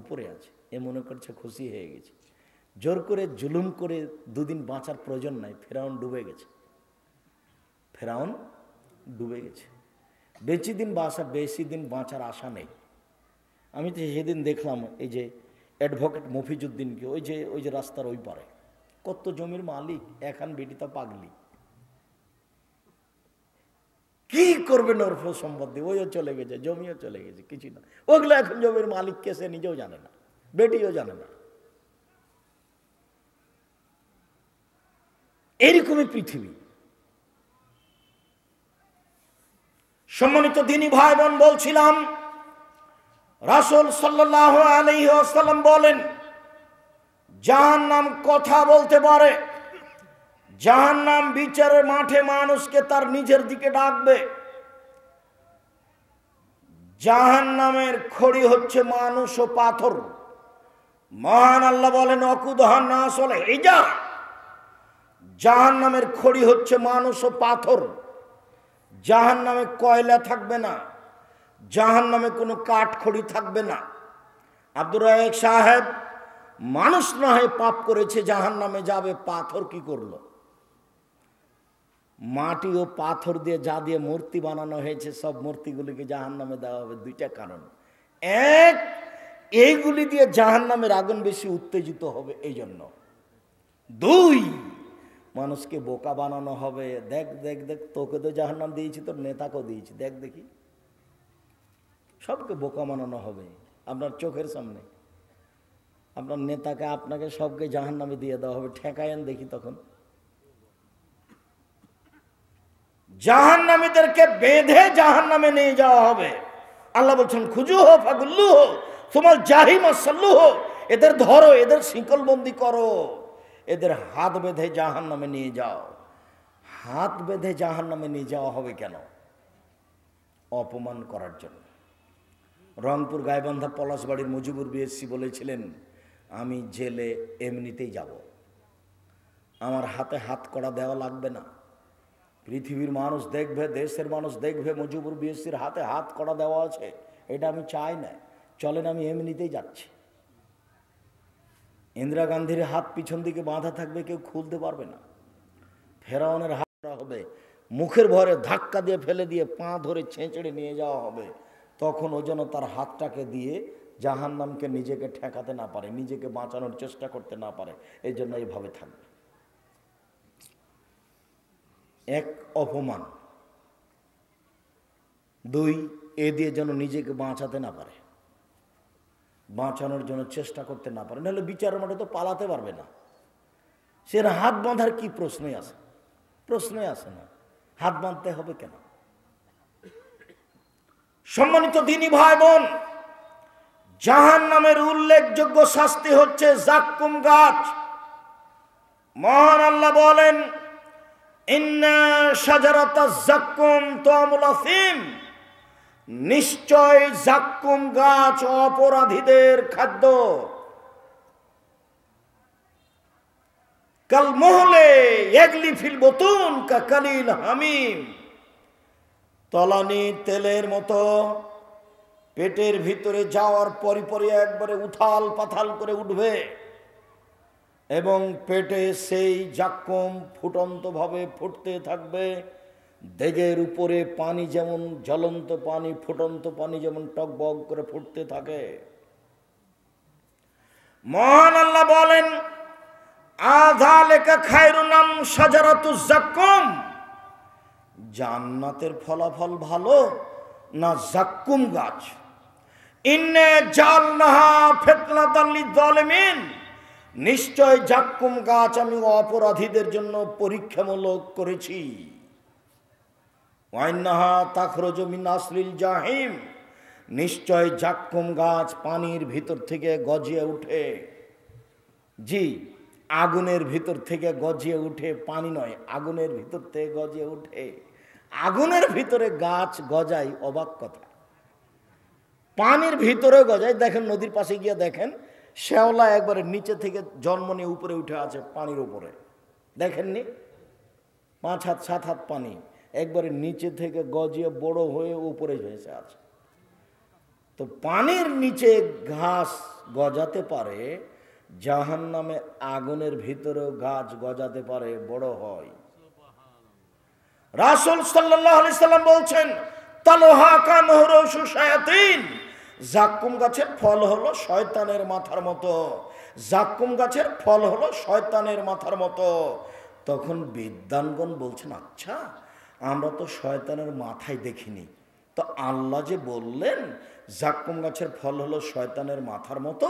উপরে আছে, এ মনে করছে খুশি হয়ে গেছে। জোর করে জুলুম করে দুদিন বাঁচার প্রয়োজন নাই, ফেরাউন ডুবে গেছে। ফেরাউন ডুবে গেছে। বেশি দিন বাঁচার আশা নেই। আমি তো সেদিন দেখলাম এই যে অ্যাডভোকেট মফিজউদ্দিনকে, ওই যে রাস্তার ওই পারে, কত জমির মালিক, এখন বেটিটা পাগলি, কি করবে নরফ সম্পদ দিয়ে? ওইও চলে গেছে, জমিও চলে গেছে, কিছু না। ওগুলো এখন জমির মালিককে সে নিজেও জানে না, বেটিও জানে না। এরকমই পৃথিবী। সম্মানিত দ্বীনি ভাই বোন, বলছিলাম রাসূল সাল্লাল্লাহু আলাইহি ওয়াসাল্লাম বলেন জাহান্নাম কথা বলতে পারে। জাহান্নাম বিচারের মাঠে মানুষকে তার নিজের দিকে ডাকবে। জাহান্নামের খড়ি হচ্ছে মানুষ ও পাথর। মহান আল্লাহ বলেন অকুদহান নাসল হিজা, জাহান্নামের খড়ি হচ্ছে মানুষ ও পাথর। জাহান্নামে কয়লা থাকবে না, জাহান্নামে কোনো কাঠ খড়ি থাকবে না। আব্দুর রাজ্জাক সাহেব মানুষ না হয় পাপ করেছে, জাহান্নামে যাবে, পাথর কি করলো? মাটি ও পাথর দিয়ে যা দিয়ে মূর্তি বানানো হয়েছে সব মূর্তিগুলিকে জাহান্নামে দেওয়া হবে। দুইটা কারণ, এক, এইগুলি দিয়ে জাহান্নামের আগুন বেশি উত্তেজিত হবে এই জন্য। দুই, মানুষকে বোকা বানানো হবে। দেখ দেখ দেখ, তোকে তো জাহান্নাম দিয়েছি, তোর নেতাকেও দিয়েছি, দেখ দেখি। সবকে বোকা বানানো হবে আপনার চোখের সামনে। আপনার নেতাকে, আপনাকে, সবকে জাহান্নামে দিয়ে দেওয়া হবে। ঠেকায়েন দেখি তখন। জাহান্নামীদেরকে বেঁধে জাহান্নামে নিয়ে যাওয়া হবে। আল্লাহ বলছেন খুজুহ ফাগুল্লুহ সুমাল জাহিম সাল্লুহ, এদের ধরো, এদের শিকলবন্দি করো, এদের হাত বেঁধে জাহান্নামে নিয়ে যাও। হাত বেঁধে জাহান্নামে নিয়ে যাওয়া হবে কেন? অপমান করার জন্য। রংপুর গাইবান্ধা পলাশবাড়ির মুজিবুর বিএসসি বলেছিলেন আমি জেলে এমনিতেই যাব, আমার হাতে হাত কড়া দেওয়া লাগবে না। পৃথিবীর মানুষ দেখবে, দেশের মানুষ দেখবে মুজিবুর বিএসসির হাতে হাত কড়া দেওয়া আছে, এটা আমি চাই না, চলেন আমি এমনিতেই যাচ্ছি। ইন্দিরা গান্ধীর হাত পিছন দিকে বাঁধা থাকবে, কেউ খুলতে পারবে না। ফেরাউনের হাত হবে, মুখের ভরে ধাক্কা দিয়ে ফেলে দিয়ে পা ধরে ছেঁচড়ে নিয়ে যাওয়া হবে। তখন ও যেন তার হাতটাকে দিয়ে জাহান্নামকে নিজেকে ঠেকাতে না পারে, নিজেকে বাঁচানোর চেষ্টা করতে না পারে, এই জন্য এইভাবে থাকবে। এক, অপমান। দুই, এ দিয়ে যেন নিজেকে বাঁচাতে না পারে, বাঁচানোর জন্য চেষ্টা করতে না পারে, নাহলে বিচারের মাঠে তো পালাতে পারবে না। সে হাত বাঁধার কি প্রশ্নই আছে? প্রশ্নই আসে না, হাত বাঁধতে হবে কেন? সম্মানিত দ্বীনি ভাই বোন, জাহান্নামের উল্লেখযোগ্য শাস্তি হচ্ছে জাক্কুম গাছ। মহান আল্লাহ বলেন ইন্না শাজারাতাজ জাক্কুম তা'মুল আফিম, নিশ্চয় জাক্কুম গাছ অপরাধীদের খাদ্য। কাল মুহলে ইয়াগলি ফিল বুতুন কাকালিল হামিম, তলানি তেলের মতো পেটের ভিতরে যাওয়ার পরই পরই একবারে উথাল পাথাল করে উঠবে, এবং পেটে সেই জাক্কুম ফুটন্তভাবে ফুটতে থাকবে। দেগের উপরে পানি যেমন জ্বলন্ত পানি, ফুটন্ত পানি যেমন টকবক করে ফুটতে থাকে। মহান আল্লাহ বলেন আযালিকা খায়রুন আম শাজারাতুজ জাক্কুম, জান্নাতের ফলাফল ভালো না জাক্কুম গাছ? ইন্নে জালনাহা ফিতনাতাল লিযালিমিন, নিশ্চয় জাক্কুম গাছ আমি অপরাধীদের জন্য পরীক্ষামূলক করেছি। ওয়াইন্নাহা তাখরুজু মিন আসলিল জাহিম, নিশ্চয় জাক্কুম গাছ পানির ভিতর থেকে গজিয়ে উঠে। জি, আগুনের ভিতর থেকে গজিয়ে উঠে, পানি নয়, আগুনের ভিতর থেকে গজিয়ে উঠে। আগুনের ভিতরে গাছ গজায়, অবাক কথা। পানির ভিতরে গজায়। দেখেন নদীর পাশে গিয়ে দেখেন, শ্যাওলা একবারে নিচে থেকে জন্ম নিয়ে উপরে উঠে আছে পানির উপরে, দেখেননি? 5 হাত 7 হাত পানি, একবারে নিচে থেকে গজিয়ে বড় হয়ে উপরে হয়েছে আছে। তো পানির নিচে ঘাস গজাতে পারে, জাহান্নামে আগুনের ভিতরেও গাছ গজাতে পারে, বড় হয়। রাসূল সাল্লাল্লাহু আলাইহি সাল্লাম বলছেন, তালহা কানহুরুশু শায়াতিন, জাক্কুম গাছের ফল হলো শয়তানের মাথার মতো। জাক্কুম গাছের ফল হলো শয়তানের মাথার মতো। তখন বিদ্বানগণ বলছেন, আচ্ছা আমরা তো শয়তানের মাথায় দেখিনি, তো আল্লাহ যে বললেন জাক্কুম গাছের ফল হলো শয়তানের মাথার মতো,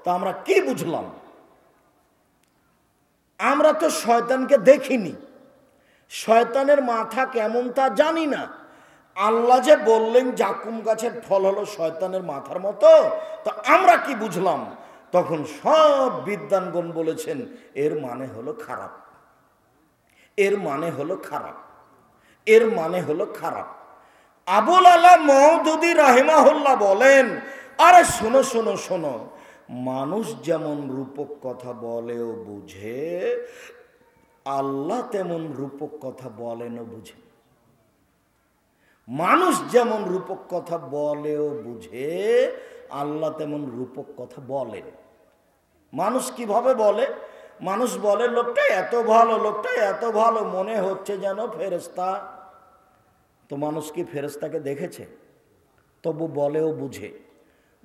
তা আমরা কি বুঝলাম? আমরা তো শয়তানকে দেখিনি, শয়তানের মাথা কেমন তা জানি না। আল্লাহ যে বললেন জাক্কুম গাছের ফল হলো শয়তানের মাথার মতো, তো আমরা কি বুঝলাম? তখন সব বিদ্বানগণ বলেছেন, এর মানে হলো খারাপ, এর মানে হলো খারাপ, এর মানে হলো খারাপ। আবুল আলা মওদুদী রাহিমাহুল্লাহ বলেন, আরে শোনো শোনো শোনো, মানুষ যেমন রূপক কথা বলে ও বুঝে, আল্লাহ তেমন রূপক কথা বলেন ও বুঝে। মানুষ যেমন রূপক কথা বলে ও বুঝে, আল্লাহ তেমন রূপক কথা বলেন। মানুষ কিভাবে বলে? মানুষ বলে লোকটা এত ভালো, লোকটা এত ভালো, মনে হচ্ছে যেন ফেরেশতা। তো মানুষ কি ফেরেশতাকে দেখেছে? তবু বলে ও বুঝে।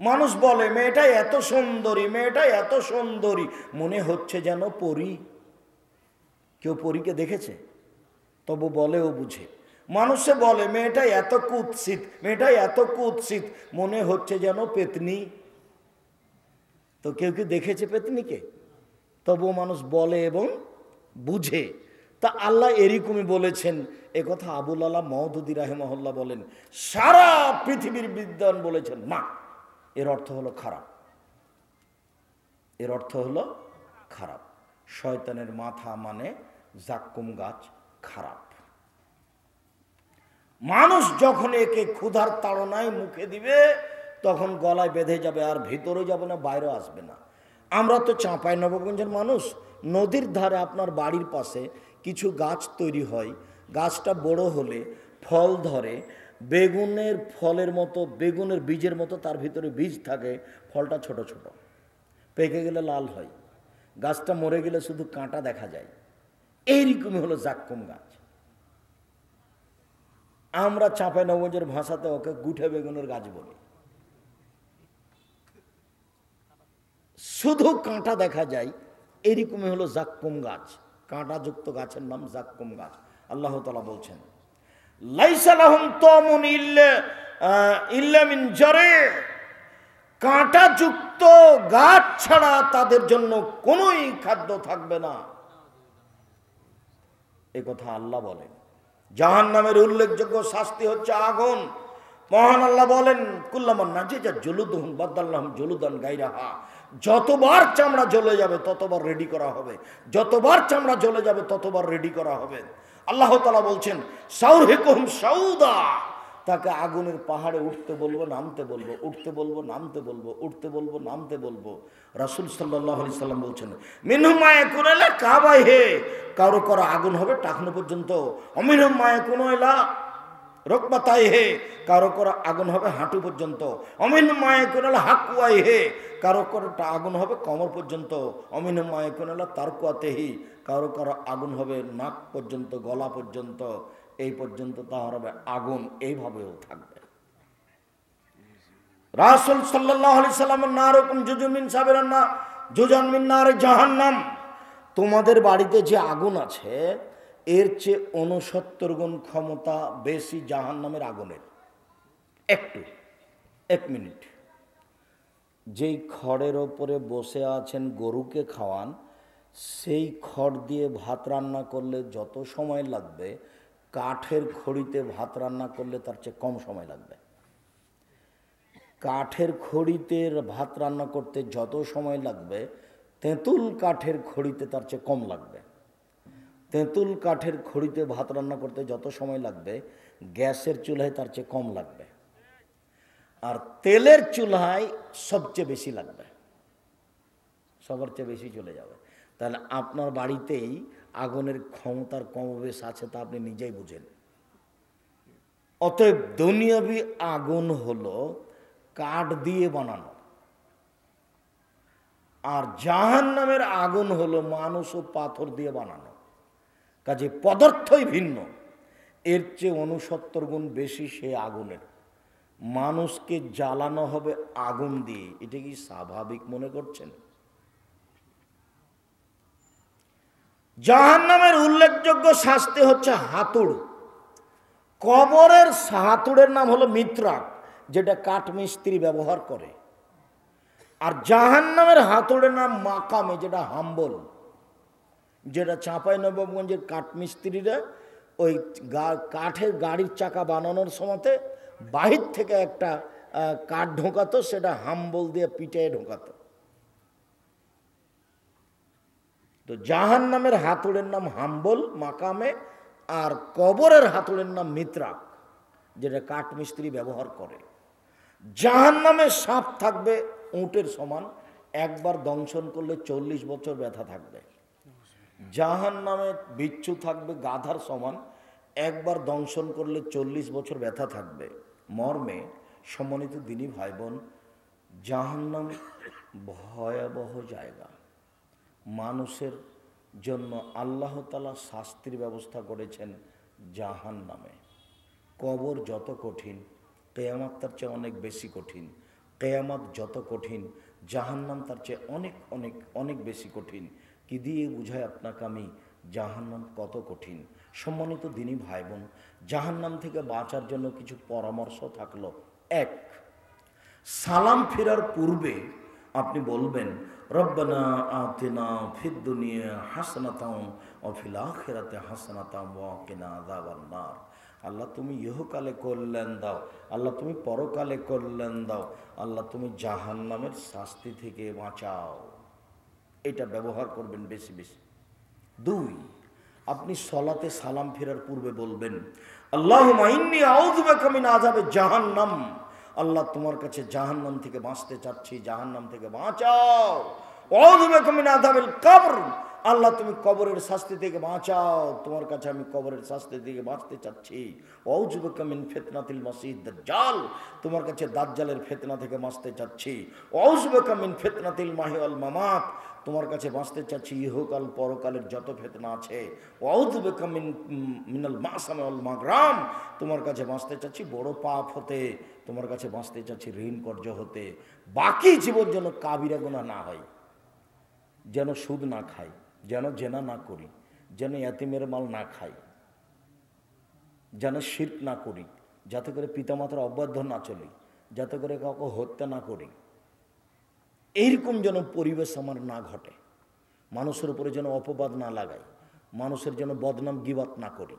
মানুষ বলে মেয়েটা এত সুন্দরী, মেয়েটা এত সুন্দরী, মনে হচ্ছে যেন পরী। কেউ পরীকে দেখেছে? তবু বলে ও বুঝে। মানুষে বলে মেয়েটা এত কুৎসিত, মেয়েটা এত কুৎসিত, মনে হচ্ছে যেন পেতনি। তো কেউ কি দেখেছে পেতনিকে? তবু মানুষ বলে এবং বুঝে। তা আল্লাহ এরকমই বলেছেন, এ কথা আবুল আলা মওদুদী রাহিমাহুল্লাহ বলেন। সারা পৃথিবীর বিদ্বান বলেছেন না, এর অর্থ হলো খারাপ, এর অর্থ হলো খারাপ। শয়তানের মাথা মানে জাক্কুম গাছ খারাপ। মানুষ যখন একে ক্ষুধার তাড়নায় মুখে দিবে, তখন গলায় বেঁধে যাবে, আর ভিতরে যাবে না, বাইরেও আসবে না। আমরা তো চাঁপাইনবাবগঞ্জের মানুষ, নদীর ধারে আপনার বাড়ির পাশে কিছু গাছ তৈরি হয়, গাছটা বড় হলে ফল ধরে, বেগুনের ফলের মতো, বেগুনের বীজের মতো তার ভিতরে বীজ থাকে, ফলটা ছোট ছোট, পেকে গেলে লাল হয়, গাছটা মরে গেলে শুধু কাঁটা দেখা যায়। এইরকমই হলো জাক্কুম গাছ। আমরা চাঁপাইনবাবগঞ্জের ভাষাতে ওকে গুঠে বেগুনের গাছ বলি। শুধু কাঁটা দেখা যায়, এরকমই হলো জাক্কুম গাছ। কাঁটাযুক্ত গাছের নাম জাক্কুম গাছ। আল্লাহ তাআলা বলছেন, লাইসা লাহুম তামুন ইল্লা মিন জারি', কাঁটাযুক্ত গাছ ছাড়া তাদের জন্য কোনোই খাদ্য থাকবে না, এ কথা আল্লাহ বলেন। জাহান্নামের উল্লেখযোগ্য শাস্তি হচ্ছে আগুন। মহান আল্লাহ বলেন, কুল্লামান নাজিজা জুলুদুহুম বাদদালনাহুম জুলুদান গায়রাহা, যতবার চামড়া জ্বলে যাবে ততবার রেডি করা হবে, যতবার চামড়া জ্বলে যাবে ততবার রেডি করা হবে। আল্লাহ তাআলা বলছেন, সাউরহিকুহুম সাউদা, তাকে আগুনের পাহাড়ে উঠতে বলবো, নামতে বলবো, উঠতে বলবো, নামতে বলবো, উঠতে বলবো, নামতে বলবো। রাসূল সাল্লাল্লাহু আলাইহি সাল্লাম বলছেন, মিনহুম মা ইয়াকুনু ইলা কাবাইহি, কারো কারো আগুন হবে টাকনো পর্যন্ত, অমিনহুম মা ইয়াকুনু ইলা রকবাতাইহি, কারো কারো আগুন হবে হাঁটু পর্যন্ত, অমিনহুম মা ইয়াকুনু ইলা হাকওয়াইহি, কারো কারো আগুন হবে কোমর পর্যন্ত, অমিনহুম মা ইয়াকুনু ইলা তারকুয়াতিহি, কারো কারো আগুন হবে নাক পর্যন্ত, গলা পর্যন্ত, এই পর্যন্ত তাহার হবে আগুন। এইভাবেও থাকবে। রাসূল সাল্লাল্লাহু আলাইহি সাল্লামের নারকুম জুজুম মিন সাবিরান না জুজান মিন নারে জাহান্নাম, তোমাদের বাড়িতে যে আগুন আছে এর চেয়ে 69 গুণ ক্ষমতা বেশি জাহান্নামের আগুনের। এক মিনিট, যেই খড়ের ওপরে বসে আছেন গরুকে খাওয়ান, সেই খড় দিয়ে ভাত রান্না করলে যত সময় লাগবে, কাঠের খড়িতে ভাত রান্না করলে তার চেয়ে কম সময় লাগবে। কাঠের খড়িতে ভাত রান্না করতে যত সময় লাগবে, তেঁতুল কাঠের খড়িতে তার চেয়ে কম লাগবে। তেঁতুল কাঠের খড়িতে ভাত রান্না করতে যত সময় লাগবে, গ্যাসের চুলায় তার চেয়ে কম লাগবে। আর তেলের চুলায় সবচেয়ে বেশি লাগবে, সবার চেয়ে বেশি চলে যাবে। তাহলে আপনার বাড়িতেই আগুনের ক্ষমতার কমবেশ আছে, তা আপনি নিজেই বুঝেন। অতএব দুনিয়াবি আগুন হলো কাঠ দিয়ে বানানো, আর জাহান্নামের আগুন হলো মানুষ ও পাথর দিয়ে বানানো। কাজে পদার্থই ভিন্ন। এর চেয়ে 69 গুণ বেশি সে আগুনের। মানুষকে জ্বালানো হবে আগুন দিয়ে, এটা কি স্বাভাবিক মনে করছেন? জাহান্নামের উল্লেখযোগ্য শাস্তি হচ্ছে হাতুড়। কবরের হাতুড়ের নাম হলো মিত্রাক, যেটা কাঠমিস্ত্রি ব্যবহার করে। আর জাহান্নামের হাতুড়ের নাম মাকামে, যেটা হাম্বল, যেটা চাঁপাইনবাবগঞ্জের কাঠমিস্ত্রিরা ওই কাঠের গাড়ির চাকা বানানোর সময়তে বাহির থেকে একটা কাঠ ঢোকাতো, সেটা হাম্বল দিয়ে পিঠে ঢোকাতো। তো জাহান্নামের হাতুড়ের নাম হাম্বল মাকামে, আর কবরের হাতুড়ের নাম মিত্রাক, যেটা কাঠমিস্ত্রি ব্যবহার করে। জাহান্নামে সাপ থাকবে উটের সমান, একবার দংশন করলে 40 বছর ব্যথা থাকবে। জাহান্নামে বিচ্ছু থাকবে গাধার সমান, একবার দংশন করলে 40 বছর ব্যথা থাকবে। মর্মে সম্মানিত দিনী ভাই বোন, জাহান্নাম ভয়াবহ জায়গা। মানুষের জন্য আল্লাহ তাআলা শাস্তির ব্যবস্থা করেছেন জাহান্নামে। কবর যত কঠিন, কিয়ামত তার চেয়ে অনেক বেশি কঠিন। কিয়ামত যত কঠিন, জাহান্নাম তার চেয়ে অনেক অনেক অনেক বেশি কঠিন। কি দিয়ে বুঝায় আপনাকে আমি জাহান্নাম কত কঠিন? সম্মানিত দিনী ভাই বোন, জাহান্নাম থেকে বাঁচার জন্য কিছু পরামর্শ থাকলো। এক, সালাম ফেরার পূর্বে আপনি বলবেন, রব্বানা আতিনা ফিদ দুনিয়া হাসানাতাও ওয়া ফিল আখিরাতি হাসানাতাও ওয়া কিনা আযাবান নার। আল্লাহ তুমি ইহকালে কল্যাণ দাও, আল্লাহ তুমি পরকালে কল্যাণ দাও, আল্লাহ তুমি জাহান্নামের শাস্তি থেকে বাঁচাও। এটা ব্যবহার করবেন বেশি বেশি। দুই, আপনি সলাতে সালাম ফেরার পূর্বে বলবেন, আল্লাহুম্মা ইন্নী আউযু বিকা মিন আযাবে জাহান্নাম। আল্লাহ তোমার কাছে জাহান্নাম থেকে বাঁচতে চাচ্ছি, জাহান্নাম থেকে বাঁচাও। আউযু বিকা মিন আযাবিল কবর। আল্লাহ তুমি কবরের শাস্তি থেকে বাঁচাও, তোমার কাছে আমি কবরের শাস্তি থেকে বাঁচতে চাচ্ছি। আউযু বিকা মিন ফিতনাতিল মাসিহিদ দাজ্জাল। তোমার কাছে দাজ্জালের ফিতনা থেকে বাঁচতে চাচ্ছি। আউযু বিকা মিন ফিতনাতিল মাহি ওয়াল মামাত। তোমার কাছে বাঁচতে চাচ্ছি ইহকাল পরকালের যত ফিতনা আছে। আউযু বিকা মিনাল মাসাম ওয়াল মাগরাম। তোমার কাছে বাঁচতে চাচ্ছি বড় পাপ হতে, তোমার কাছে বাঁচতে চাচ্ছি ঋণ কর্য হতে। বাকি জীবন যেন কাবিরা গুনাহ না হয়, যেন সুদ না খাই, যেন জেনা না করি, যেন ইয়াতিমের মাল না খাই, যেন শিরক না করি, যাতে করে পিতামাতার অবাধ্য না চলি, যাতে করে কাউকে হত্যা না করি। এইরকম যেন পরিবেশ আমার না ঘটে, মানুষের উপরে যেন অপবাদ না লাগাই, মানুষের যেন বদনাম গিবাত না করি।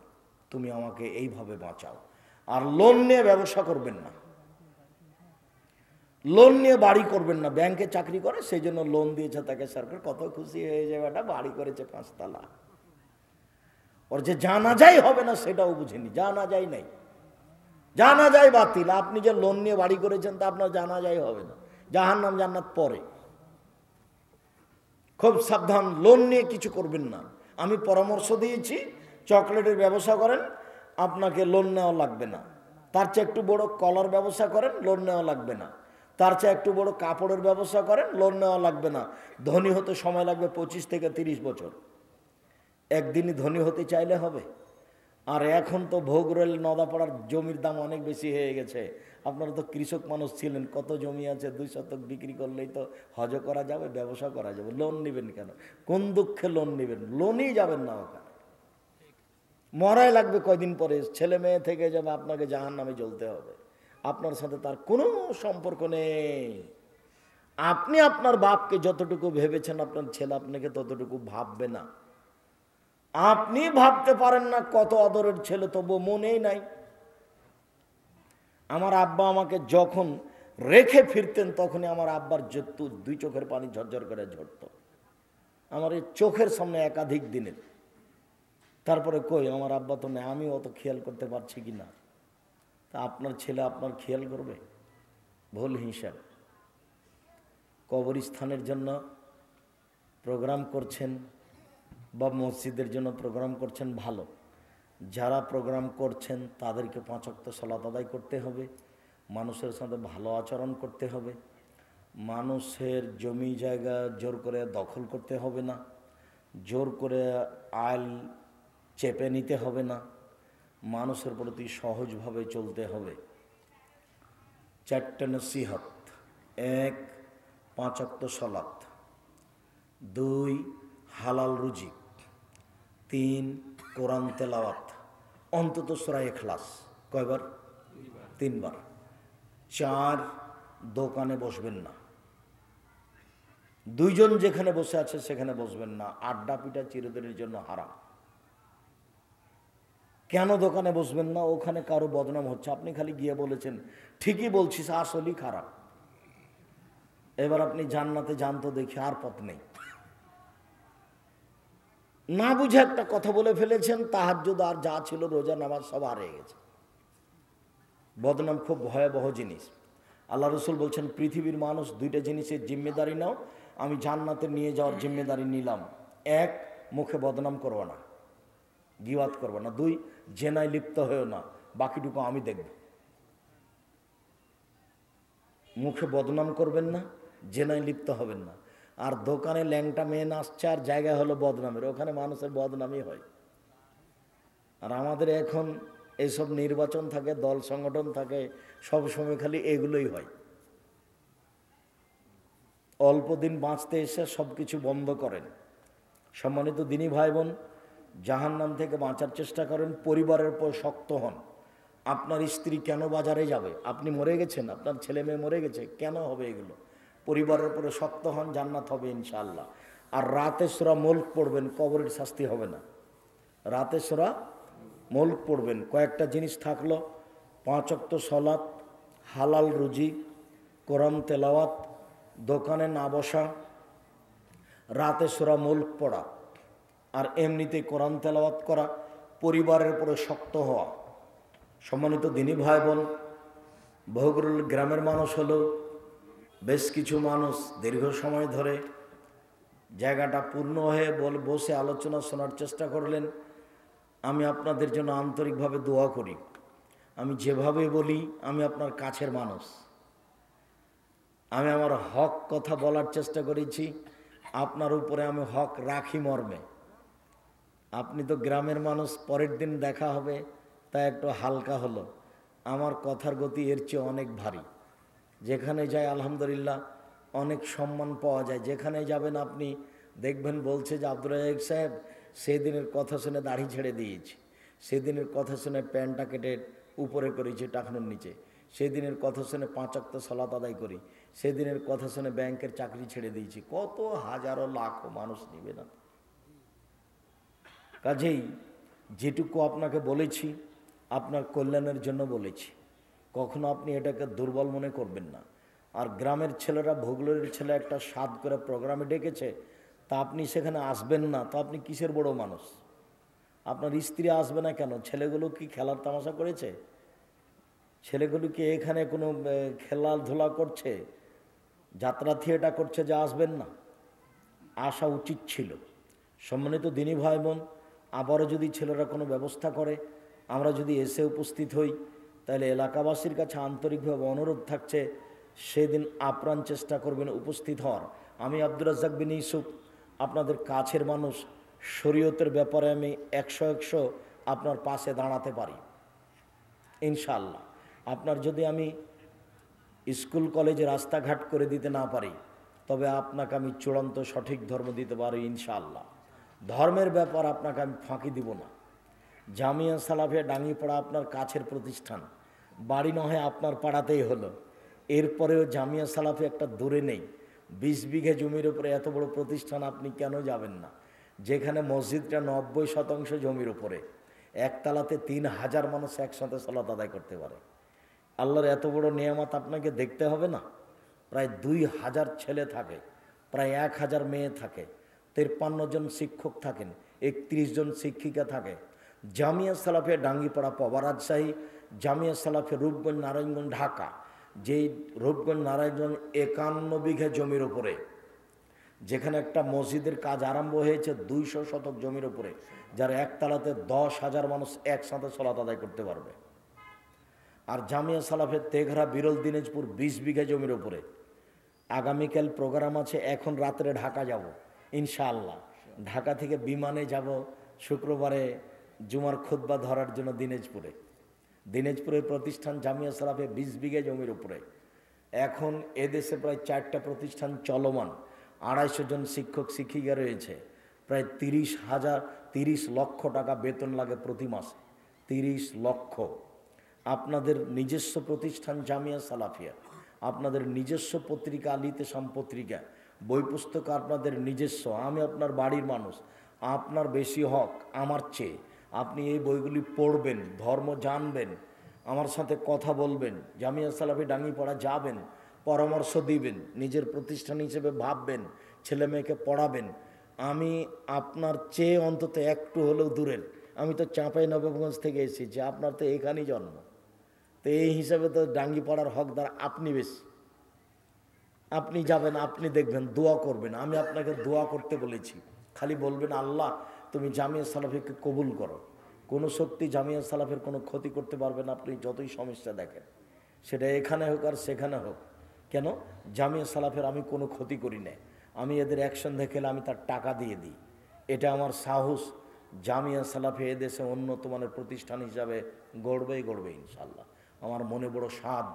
তুমি আমাকে এইভাবে বাঁচাও। আর লোন নিয়ে ব্যবসা করবেন না, লোন নিয়ে বাড়ি করবেন না। ব্যাংকে চাকরি করে সেই জন্য লোন দিয়েছে তাকে সরকার, কত খুশি হয়ে যাবে, একটা বাড়ি করেছে 5 তলা। ওর যে জানাজাই হবে না সেটাও বুঝেনি, জানাজাই নাই, জানাজাই বাতিল। আপনি যে লোন নিয়ে বাড়ি করেছেন তা আপনার জানাজাই হবে না, জাহান্নাম জান্নাত পরে। খুব সাবধান, লোন নিয়ে কিছু করবেন না। আমি পরামর্শ দিয়েছি, চকলেটের ব্যবসা করেন, আপনাকে লোন নেওয়া লাগবে না। তার চেয়ে একটু বড় কলার ব্যবসা করেন, লোন নেওয়া লাগবে না। তার চেয়ে একটু বড় কাপড়ের ব্যবসা করেন, লোন নেওয়া লাগবে না। ধনী হতে সময় লাগবে 25 থেকে 30 বছর। একদিনই ধনী হতে চাইলে হবে? আর এখন তো ভোগ রেল নদাপাড়ার জমির দাম অনেক বেশি হয়ে গেছে। আপনারা তো কৃষক মানুষ ছিলেন, কত জমি আছে, 2 শতক বিক্রি করলেই তো হজ করা যাবে, ব্যবসা করা যাবে। লোন নেবেন কেন? কোন দুঃখে লোন নেবেন? লোনই যাবেন না ওখানে। মরাই লাগবে কয়দিন পরে, ছেলে মেয়ে থেকে যাবে, আপনাকে জাহান্নামে জ্বলতে হবে। আপনার সাথে তার কোনো সম্পর্ক নেই। আপনি আপনার বাপকে যতটুকু ভেবেছেন আপনার ছেলে আপনাকে ততটুকু ভাববে না। আপনি ভাবতে পারেন না কত আদরের ছেলে, তবু মনেই নাই। আমার আব্বা আমাকে যখন রেখে ফিরতেন তখনই আমার আব্বার দুই চোখের পানি ঝরঝর করে ঝরত, আমার এই চোখের সামনে একাধিক দিনের। তারপরে কই আমার আব্বা তো নেই, আমি অত খেয়াল করতে পারছি কি না। তা আপনার ছেলে আপনার খেয়াল করবে? ভুল হিসাব। কবরস্থানের জন্য প্রোগ্রাম করছেন বা মসজিদের জন্য প্রোগ্রাম করছেন, ভালো। যারা প্রোগ্রাম করছেন তাদেরকে 5 ওয়াক্ত সালাত আদায় করতে হবে, মানুষের সাথে ভালো আচরণ করতে হবে, মানুষের জমি জায়গা জোর করে দখল করতে হবে না, জোর করে আইল চেপে নিতে হবে না, মানুষের প্রতি সহজভাবে চলতে হবে। 4টে নসিহত: 1 5 ওয়াক্ত সালাত, 2 হালাল রুজি, 3 কোরআন তেলাওয়াত, অন্তত সূরা ইখলাস। কয়বার? 3 বার। 4 দোকানে বসবেন না, 2 জন যেখানে বসে আছে সেখানে বসবেন না। আড্ডা পিটা চিরদিনের জন্য হারাম। কেন দোকানে বসবেন না? ওখানে কারো বদনাম হচ্ছে, আপনি খালি গিয়ে বলেছেন ঠিকই বলছিস, আসলেই খারাপ। এবার আপনি জান্নাতে যান তো দেখি, আর পথ নেই। না বুঝে একটা কথা বলে ফেলেছেন, তাহাজ্জুদ আর যা ছিল রোজা নামাজ সব হারিয়ে গেছে। বদনাম খুব ভয়াবহ জিনিস। আল্লাহ রসুল বলছেন, পৃথিবীর মানুষ 2টা জিনিসের জিম্মেদারি নাও, আমি জান্নাতে নিয়ে যাওয়ার জিম্মেদারি নিলাম। 1 মুখে বদনাম করবো না, গিবাত করবো না। 2 জেনায় লিপ্ত হয়েও না, বাকিটুকু আমি দেখব। মুখে বদনাম করবেন না, জেনায় লিপ্ত হবেন না। আর দোকানে ল্যাংটা মেয়ে নাচছে আর জায়গা হলো বদনামের, ওখানে মানুষের বদনামই হয়। আর আমাদের এখন এইসব নির্বাচন থাকে, দল সংগঠন থাকে, সবসময় খালি এগুলোই হয়। অল্প দিন বাঁচতে এসে সব কিছু বন্ধ করেন। সম্মানিত দিনী ভাই বোন, জাহান্নাম থেকে বাঁচার চেষ্টা করেন, পরিবারের উপর শক্ত হন। আপনার স্ত্রী কেন বাজারে যাবে? আপনি মরে গেছেন, আপনার ছেলে মেয়ে মরে গেছে, কেন হবে এগুলো? পরিবারের উপরে শক্ত হন, জান্নাত হবে ইনশাআল্লাহ। আর রাতে সূরা মুলক পড়বেন, কবরের শাস্তি হবে না। রাতে সূরা মুলক পড়বেন। কয়েকটা জিনিস থাকলো: 5 ওয়াক্ত সালাত, হালাল রুজি, কোরআন তেলাওয়াত, দোকানে না বসা, রাতে সূরা মুলক পড়া, আর এমনিতে কোরআন তেলাওয়াত করা, পরিবারের উপরে শক্ত হওয়া। সম্মানিত দিনী ভাই বোন, বহুগুরুল গ্রামের মানুষ হলো বেশ কিছু মানুষ দীর্ঘ সময় ধরে জায়গাটা পূর্ণ হয়ে বসে আলোচনা শোনার চেষ্টা করলেন। আমি আপনাদের জন্য আন্তরিকভাবে দোয়া করি। আমি যেভাবে বলি, আমি আপনার কাছের মানুষ, আমি আমার হক কথা বলার চেষ্টা করেছি, আপনার উপরে আমি হক রাখি মর্মে। আপনি তো গ্রামের মানুষ, পরের দিন দেখা হবে, তাই একটু হালকা হলো। আমার কথার গতি এর চেয়ে অনেক ভারী। যেখানে যায় আলহামদুলিল্লাহ অনেক সম্মান পাওয়া যায়। যেখানে যাবেন আপনি দেখবেন বলছে যে আব্দুর রাজ্জাক সাহেব সেদিনের কথা শুনে দাড়ি ছেড়ে দিয়েছি, সেদিনের কথা শুনে প্যান্টটা কেটে উপরে করেছি টাকনুর নিচে, সেদিনের কথা শুনে 5 ওয়াক্ত সালাত আদায় করি, সেদিনের কথা শুনে ব্যাংকের চাকরি ছেড়ে দিয়েছি। কত হাজারো লাখো মানুষ নিবে না? কাজেই যেটুকু আপনাকে বলেছি আপনার কল্যাণের জন্য বলেছি, কখনো আপনি এটাকে দুর্বল মনে করবেন না। আর গ্রামের ছেলেরা, ভোগলের ছেলে একটা স্বাদ করে প্রোগ্রামে ডেকেছে, তা আপনি সেখানে আসবেন না, তো আপনি কিসের বড় মানুষ? আপনার স্ত্রী আসবে না কেন? ছেলেগুলো কি খেলার তামাশা করেছে? ছেলেগুলো কি এখানে কোনো খেলাধুলা করছে, যাত্রা থিয়েটার করছে যে আসবেন না? আসা উচিত ছিল। সম্মানিত দিনী ভাই বোন, আবারও যদি ছেলেরা কোনো ব্যবস্থা করে, আমরা যদি এসে উপস্থিত হই, তাহলে এলাকাবাসীর কাছে আন্তরিকভাবে অনুরোধ থাকছে, সেদিন আপ্রাণ চেষ্টা করবেন উপস্থিত হওয়ার। আমি আব্দুর রাজ্জাক বিন ইউসুফ, আপনাদের কাছের মানুষ, শরীয়তের ব্যাপারে আমি 100 আপনার পাশে দাঁড়াতে পারি ইনশাআল্লাহ। আপনার যদি আমি স্কুল কলেজে রাস্তাঘাট করে দিতে না পারি, তবে আপনাকে আমি চূড়ান্ত সঠিক ধর্ম দিতে পারি ইনশাআল্লাহ। ধর্মের ব্যাপার আপনাকে আমি ফাঁকি দিব না। জামিয়া সালাফিয়া ডাঙ্গিপাড়া আপনার কাছের প্রতিষ্ঠান, বাড়ি না হয় আপনার পাড়াতেই হলো, এরপরেও জামিয়া সালাফি একটা দূরে নেই। 20 বিঘে জমির উপরে এত বড় প্রতিষ্ঠান, আপনি কেন যাবেন না? যেখানে মসজিদটা 90% জমির উপরে, একতলাতে 3000 মানুষ একসাথে সালাত আদায় করতে পারে। আল্লাহর এত বড় নিয়ামত আপনাকে দেখতে হবে না? প্রায় 2000 ছেলে থাকে, প্রায় 1000 মেয়ে থাকে, 53 জন শিক্ষক থাকেন, 31 জন শিক্ষিকা থাকে। জামিয়া সালাফিয়া ডাঙ্গিপাড়া পবা রাজশাহী, জামিয়া সালাফিয়া রূপগঞ্জ নারায়ণগঞ্জ ঢাকা। যেই রূপগঞ্জ নারায়ণগঞ্জ 51 বিঘা জমির উপরে, যেখানে একটা মসজিদের কাজ আরম্ভ হয়েছে 200 শতক জমির উপরে, যার একতলাতে 10,000 মানুষ একসাথে সালাত আদায় করতে পারবে। আর জামিয়া সালাফের তেঘরা বিরল দিনাজপুর 20 বিঘা জমির উপরে। আগামীকাল প্রোগ্রাম আছে, এখন রাত্রে ঢাকা যাব ইনশাআল্লাহ। ঢাকা থেকে বিমানে যাব শুক্রবারে জুমার খুতবা ধরার জন্য দিনাজপুরে। দিনাজপুরের প্রতিষ্ঠান জামিয়া সালাফে 20 বিঘা জমির উপরে। এখন এদেশে প্রায় 4টা প্রতিষ্ঠান চলমান, 250 জন শিক্ষক শিক্ষিকা রয়েছে, প্রায় 30 লক্ষ টাকা বেতন লাগে প্রতি মাসে, 30 লক্ষ। আপনাদের নিজস্ব প্রতিষ্ঠান জামিয়া সালাফিয়া, আপনাদের নিজস্ব পত্রিকা আল ইতিসাম পত্রিকা, বই পুস্তক আপনাদের নিজস্ব। আমি আপনার বাড়ির মানুষ, আপনার বেশি হক আমার চেয়ে। আপনি এই বইগুলি পড়বেন, ধর্ম জানবেন, আমার সাথে কথা বলবেন, জামিয়া সালাফি ডাঙ্গিপাড়া যাবেন, পরামর্শ দিবেন, নিজের প্রতিষ্ঠান হিসেবে ভাববেন, ছেলে মেয়েকে পড়াবেন। আমি আপনার চেয়ে অন্তত একটু হলেও দূরের। আমি তো চাঁপাইনবাবগঞ্জ থেকে এসেছি, আপনার তো এখানেই জন্ম, তো এই হিসাবে তো ডাঙ্গিপাড়ার হকদার আপনি বেশি। আপনি যাবেন, আপনি দেখবেন, দোয়া করবেন। আমি আপনাকে দোয়া করতে বলেছি, খালি বলবেন আল্লাহ তুমি জামিয়া সালাফিকে কবুল করো। কোনো শক্তি জামিয়া সালাফের কোনো ক্ষতি করতে পারবেন আপনি যতই সমস্যা দেখেন, সেটা এখানে হোক আর সেখানে হোক। কেন? জামিয়া সালাফের আমি কোনো ক্ষতি করি না। আমি এদের অ্যাকশন দেখে আমি তার টাকা দিয়ে দিই, এটা আমার সাহস। জামিয়া সালাফি এদেশে উন্নত মানের প্রতিষ্ঠান হিসাবে গড়বে ইনশাল্লাহ। আমার মনে বড় স্বাদ,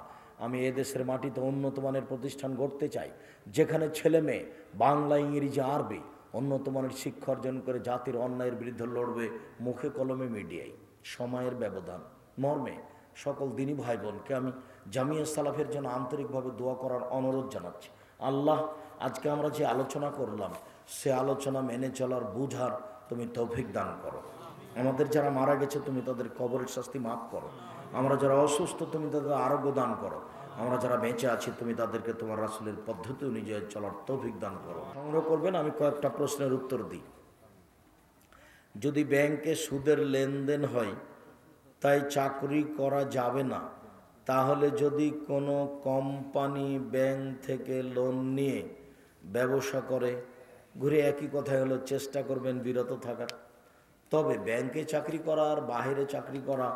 আমি এদেশের মাটিতে উন্নত মানের প্রতিষ্ঠান গড়তে চাই, যেখানে ছেলে মেয়ে বাংলা ইংরেজি আরবি উন্নত মানের শিক্ষা অর্জন করে জাতির অন্যায়ের বিরুদ্ধে লড়বে, মুখে কলমে মিডিয়ায়। সময়ের ব্যবধান মর্মে সকল দিনী ভাই বোনকে আমি জামিয়া সালাফের জন্য আন্তরিকভাবে দোয়া করার অনুরোধ জানাচ্ছি। আল্লাহ, আজকে আমরা যে আলোচনা করলাম, সে আলোচনা মেনে চলার বুঝার তুমি তৌফিক দান করো। আমাদের যারা মারা গেছে তুমি তাদের কবরের শাস্তি মাফ করো। আমরা যারা অসুস্থ তুমি তাদের আরোগ্য দান করো। আমরা যারা বেঁচে আছি তুমি তাদেরকে তোমার রাসূলের পদ্ধতি অনুযায়ী চলার তৌফিক দান করো। সংগ্রহ করবেন, আমি কয়েকটা প্রশ্নের উত্তর দিই। যদি ব্যাংকে সুদের লেনদেন হয় তাই চাকরি করা যাবে না, তাহলে যদি কোনো কোম্পানি ব্যাংক থেকে লোন নিয়ে ব্যবসা করে, ঘুরে একই কথাই হলো, চেষ্টা করবেন বিরত থাকার। তবে ব্যাংকে চাকরি করা আর বাইরে চাকরি করা,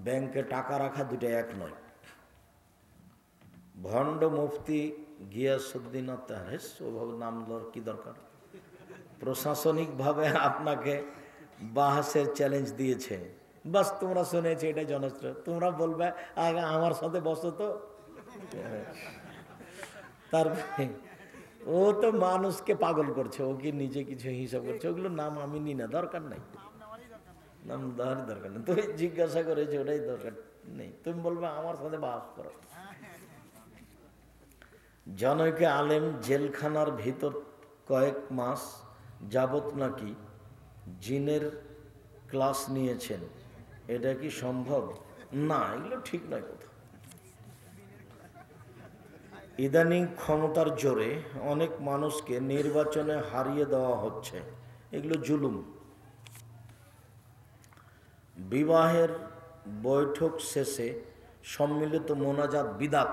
ব্যাংকে টাকা রাখা দুটো এক নয়। ভণ্ড মুফতি গিয়াসউদ্দিন তাহেস, ওভাবে নাম দেওয়ার কী দরকার? প্রশাসনিকভাবে আপনাকে বাহাসের চ্যালেঞ্জ দিয়েছে, বাস তোমরা শুনেছি, এটা জনশ্রয়। তোমরা বলবে আগে আমার সাথে বসো তো। তারপরে ও তো মানুষকে পাগল করছে, ও কি নিজে কিছু হিসাব করছে, ওগুলো নাম আমি নি না, দরকার নেই, নাম দেওয়ারই দরকার নেই। তুমি জিজ্ঞাসা করেছো, ওটাই দরকার নেই। তুমি বলবে আমার সাথে বাস করো। জনৈকে আলেম জেলখানার ভিতর কয়েক মাস যাবত নাকি জিনের ক্লাস নিয়েছেন, এটা কি সম্ভব? না, এগুলো ঠিক নয় কথা। ইদানিং ক্ষমতার জোরে অনেক মানুষকে নির্বাচনে হারিয়ে দেওয়া হচ্ছে, এগুলো জুলুম। বিবাহের বৈঠক শেষে সম্মিলিত মোনাজাত বিদাত।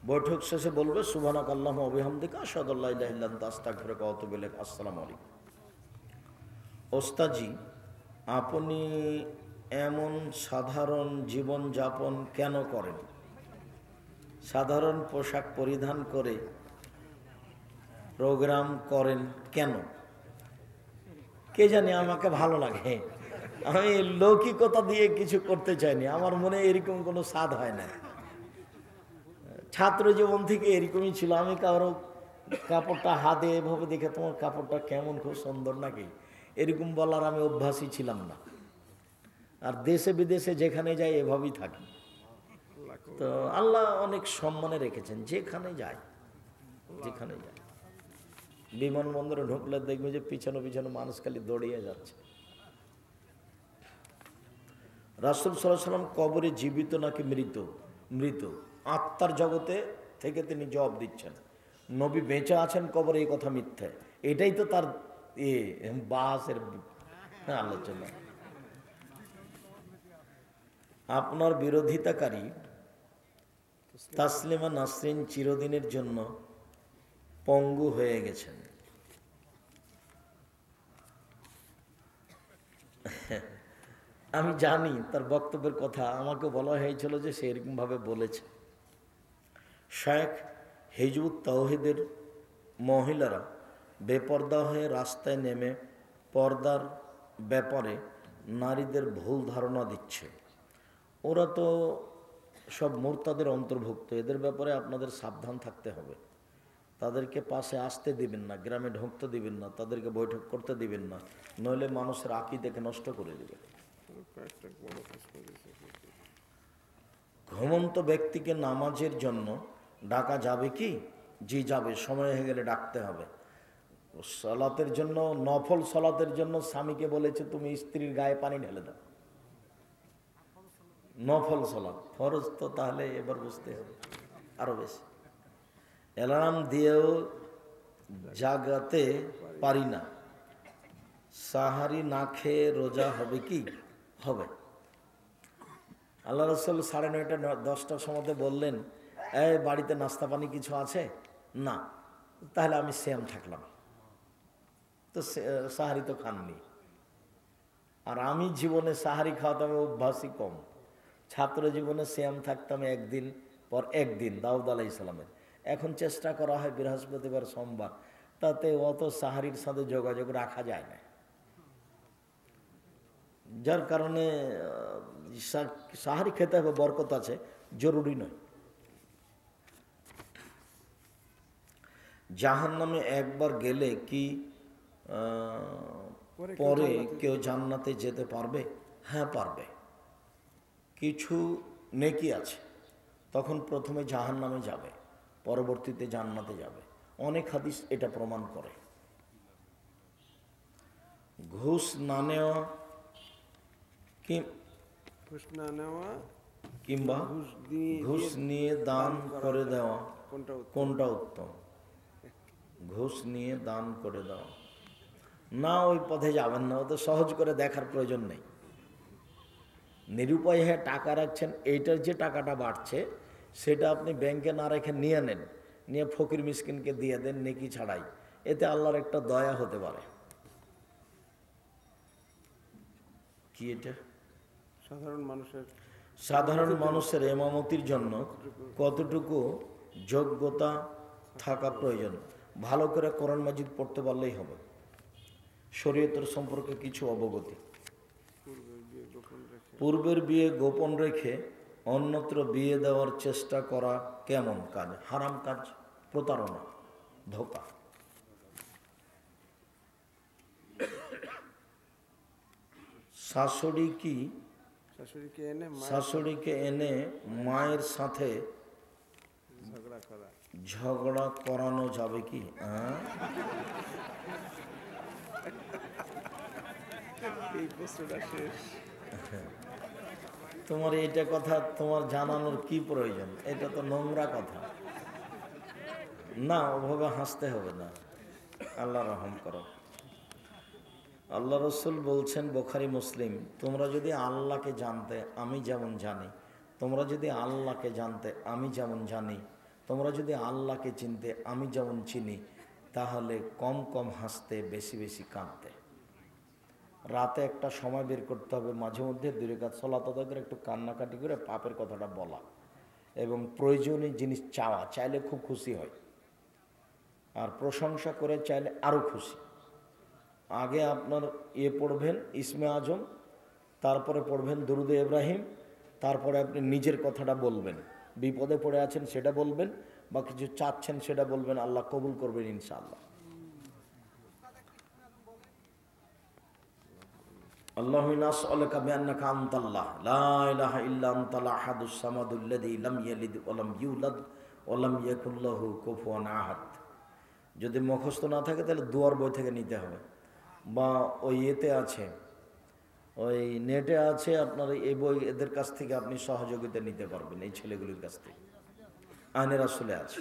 বৈঠক শেষে বলবে সুবহানাক আল্লাহুম্মা ওয়া বিহামদিকা আশহাদু আল্লা ইলাহা ইল্লা আনতা আস্তাগফিরুকা ওয়া আতুবু ইলাইক। আসসালামু আলাইকুম। ওস্তাদজি, আপনি এমন সাধারণ জীবন যাপন কেন করেন? সাধারণ পোশাক পরিধান করে প্রোগ্রাম করেন কেন? কে জানি, আমাকে ভালো লাগে। আমি লৌকিকতা দিয়ে কিছু করতে চাইনি, আমার মনে এরকম কোনো স্বাদ হয় না। ছাত্র জীবন থেকে এরকমই ছিল। আমি কারো কাপড়টা হাতে এভাবে দেখে, তোমার কাপড়টা কেমন, খুব সুন্দর নাকি, এরকম বলার আমি অভ্যাসই ছিলাম না। আর দেশে বিদেশে যেখানে যাই এভাবেই থাকি। তো আল্লাহ অনেক সম্মানে রেখেছেন, যেখানে যায় যেখানে যায়। বিমানবন্দরে ঢুকলে দেখবে যে পিছনে পিছনে মানুষ খালি দৌড়িয়ে যাচ্ছে। রাসূল সাল্লাল্লাহু আলাইহি ওয়াসাল্লাম কবরে জীবিত নাকি মৃত? মৃত। আত্মার জগতে থেকে তিনি জবাব দিচ্ছেন। নবী বেঁচে আছেন কবরে, এই কথা মিথ্যে। এটাই তো তার বাসের আলোচনা। আপনার বিরোধিতাকারী তাসলিমা নাসরিন চিরদিনের জন্য পঙ্গু হয়ে গেছেন। আমি জানি তার বক্তব্যের কথা, আমাকে বলা হয়েছিল যে সে এরকমভাবে বলেছে। শেখ হিজবুত তাওহীদের মহিলারা বেপর্দা হয়ে রাস্তায় নেমে পর্দার ব্যাপারে নারীদের ভুল ধারণা দিচ্ছে। ওরা তো সব মুরতাদের অন্তর্ভুক্ত, এদের ব্যাপারে আপনাদের সাবধান থাকতে হবে। তাদেরকে পাশে আসতে দিবেন না, গ্রামে ঢুকতে দিবেন না, তাদেরকে বৈঠক করতে দিবেন না, নইলে মানুষের আকীদাকে নষ্ট করে দেবে। ঘুমন্ত ব্যক্তিকে নামাজের জন্য ডাকা যাবে কি? জি যাবে, সময় হয়ে গেলে ডাকতে হবে। সালাতের জন্য, নফল সালাতের জন্য স্বামীকে বলেছে তুমি স্ত্রীর গায়ে পানি ঢেলে দাও। নফল সালাত, ফরজ তো তাহলে এবার বুঝতে হবে আরো বেশি। অ্যালার্ম দিয়েও জাগাতে পারি না, সাহারি না খেয়ে রোজা হবে কি? হবে। আল্লাহ রাসূল 9:30 10টার সময় বললেন, এই বাড়িতে নাস্তা পানি কিছু আছে? না। তাহলে আমি সিয়াম থাকলাম। তো সাহারি তো খাননি। আর আমি জীবনে সাহারি খাওয়াতাম অভ্যাসই কম। ছাত্র জীবনে সিয়াম থাকতাম একদিন পর একদিন, দাউদ আলাইহিস সালামের। এখন চেষ্টা করা হয় বৃহস্পতিবার সোমবার, তাতে অত সাহারির সাথে যোগাযোগ রাখা যায় না। যার কারণে সাহারি খেতে হবে, বরকত আছে, জরুরি নয়। জাহান্নামে একবার গেলে কি পরে কেউ জান্নাতে যেতে পারবে? হ্যাঁ পারবে। কিছু নেকি আছে, তখন প্রথমে জাহান্নামে যাবে, পরবর্তীতে জান্নাতে যাবে। অনেক হাদিস এটা প্রমাণ করে। ঘুষ না নেওয়া কিংবা ঘুষ নিয়ে দান করে দেওয়া কোনটা উত্তম? ঘুষ নিয়ে দান করে দেওয়া। না, ওই পথে যাবেন না, ওদের সহজ করে দেখার প্রয়োজন নেই। নিরুপায় হয়ে টাকা রাখছেন, এইটার যে টাকাটা বাড়ছে সেটা আপনি ব্যাংকে না রেখে নিয়ে নেন, নিয়ে ফকির মিসকিনকে দিয়ে দেন নেকি ছাড়াই, এতে আল্লাহর একটা দয়া হতে পারে। কি এটা? সাধারণ মানুষের ইমামতির জন্য কতটুকু যোগ্যতা থাকা প্রয়োজন? ভালো করে কোরআন মাজিদ পড়তে পারলেই হবে। শরীয়তের সম্পর্কে কিছু অবগতি। পূর্বের বিয়ে গোপন রেখে অন্যত্র বিয়ে দেওয়ার চেষ্টা করা কেমন কাজ? হারাম কাজ, প্রতারণা, ধোঁকা। শাশুড়িকে এনে মায়ের সাথে ঝগড়া করানো যাবে কি? তোমার এইটা কথা তোমার জানানোর কি প্রয়োজন? এটা তো নোংরা কথা। না, ওভাবে হাসতে হবে না। আল্লাহ রহম করো। আল্লাহ রসুল বলছেন, বুখারী মুসলিম, তোমরা যদি আল্লাহকে জানতে আমি যেমন জানি, তোমরা যদি আল্লাহকে জানতে আমি যেমন জানি, তোমরা যদি আল্লাহকে চিনতে আমি যেমন চিনি, তাহলে কম কম হাসতে, বেশি বেশি কাঁদতে। রাতে একটা সময় বের করতে হবে, মাঝে মধ্যে 2 রাকাত সালাত আদায় করে একটু কান্নাকাটি করে পাপের কথাটা বলা, এবং প্রয়োজনীয় জিনিস চাওয়া। চাইলে খুব খুশি হয়, আর প্রশংসা করে চাইলে আরও খুশি। আগে আপনার পড়বেন ইসমে আজম, তারপরে পড়বেন দুরুদে ইব্রাহিম, তারপরে আপনি নিজের কথাটা বলবেন। বিপদে পড়ে আছেন সেটা বলবেন, বা কিছু চাচ্ছেন সেটা বলবেন, আল্লাহ কবুল করবেন ইনশাআল্লাহ। আল্লাহুম্মা নাসআলুকা বিআন্নাকা আনতাল্লাহ লা ইলাহা ইল্লা আনতাল আহাদুস সামাদুল্লাযী লাম ইয়ালিদ ওয়া লাম ইউলাদ ওয়া লাম ইয়াকুল লাহু কুফুয়ান আহাদ। যদি মুখস্থ না থাকে তাহলে দুয়ার বই থেকে নিতে হবে, বা ওই ইয়েতে আছে, ওই নেটে আছে আপনার এই বই, এদের কাছ থেকে আপনি সহযোগিতা নিতে পারবেন, এই ছেলেগুলির কাছ থেকে আইনে রাসূলে আছে।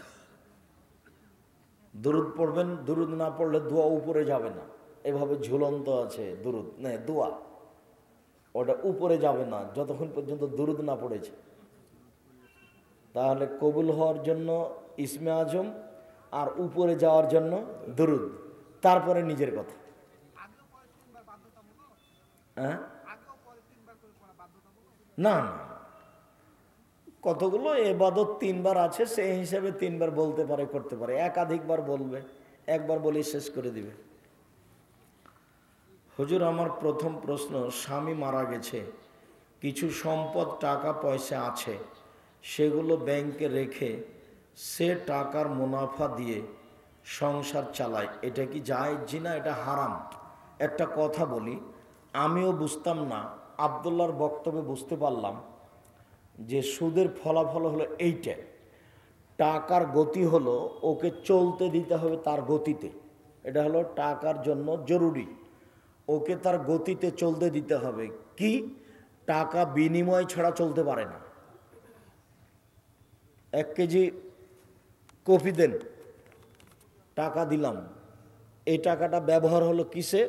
দুরুদ পড়বেন, দুরুদ না পড়লে দোয়া উপরে যাবে না, এভাবে ঝুলন্ত আছে দুরুদ না দোয়া, ওটা উপরে যাবে না যতক্ষণ পর্যন্ত দুরুদ না পড়েছে। তাহলে কবুল হওয়ার জন্য ইসমে আজম, আর উপরে যাওয়ার জন্য দুরুদ, তারপরে নিজের কথা। হ্যাঁ না না, কতগুলো এবাদত 3 বার আছে, সেই হিসাবে 3 বার বলতে পারে, করতে পারে। একাধিকবার বলবে, একবার বলে শেষ করে দিবে। হুজুর, আমার প্রথম প্রশ্ন, স্বামী মারা গেছে, কিছু সম্পদ টাকা পয়সা আছে, সেগুলো ব্যাংকে রেখে সে টাকার মুনাফা দিয়ে সংসার চালায়, এটা কি জায়েজ না এটা হারাম? একটা কথা বলি, আমিও বুঝতাম না, আব্দুল্লাহর বক্তব্যে বুঝতে পারলাম যে সুদের ফলাফল হলো এইটা, টাকার গতি হলো ওকে চলতে দিতে হবে তার গতিতে, এটা হলো টাকার জন্য জরুরি, ওকে তার গতিতে চলতে দিতে হবে। কি? টাকা বিনিময় ছাড়া চলতে পারে না। 1 কেজি কফি দেন, টাকা দিলাম, এই টাকাটা ব্যবহার হলো কিসে?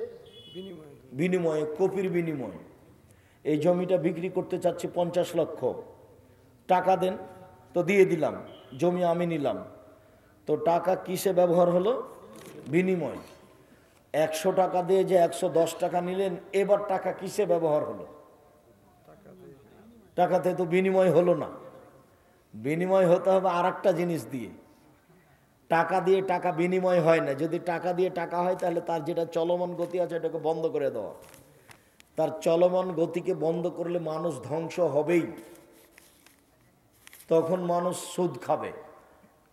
বিনিময়ে, কফির বিনিময়ে। এই জমিটা বিক্রি করতে চাচ্ছি 50 লক্ষ, টাকা দেন, তো দিয়ে দিলাম, জমি আমি নিলাম, তো টাকা কিসে ব্যবহার হলো? বিনিময়। 100 টাকা দিয়ে যে 110 টাকা নিলেন, এবার টাকা কিসে ব্যবহার হলো? টাকাতে তো বিনিময় হলো না, বিনিময় হতে হবে আর একটা জিনিস দিয়ে। টাকা দিয়ে টাকা বিনিময় হয় না। যদি টাকা দিয়ে টাকা হয় তাহলে তার যেটা চলমান গতি আছে এটাকে বন্ধ করে দেওয়া। তার চলমান গতিকে বন্ধ করলে মানুষ ধ্বংস হবেই, তখন মানুষ সুদ খাবে।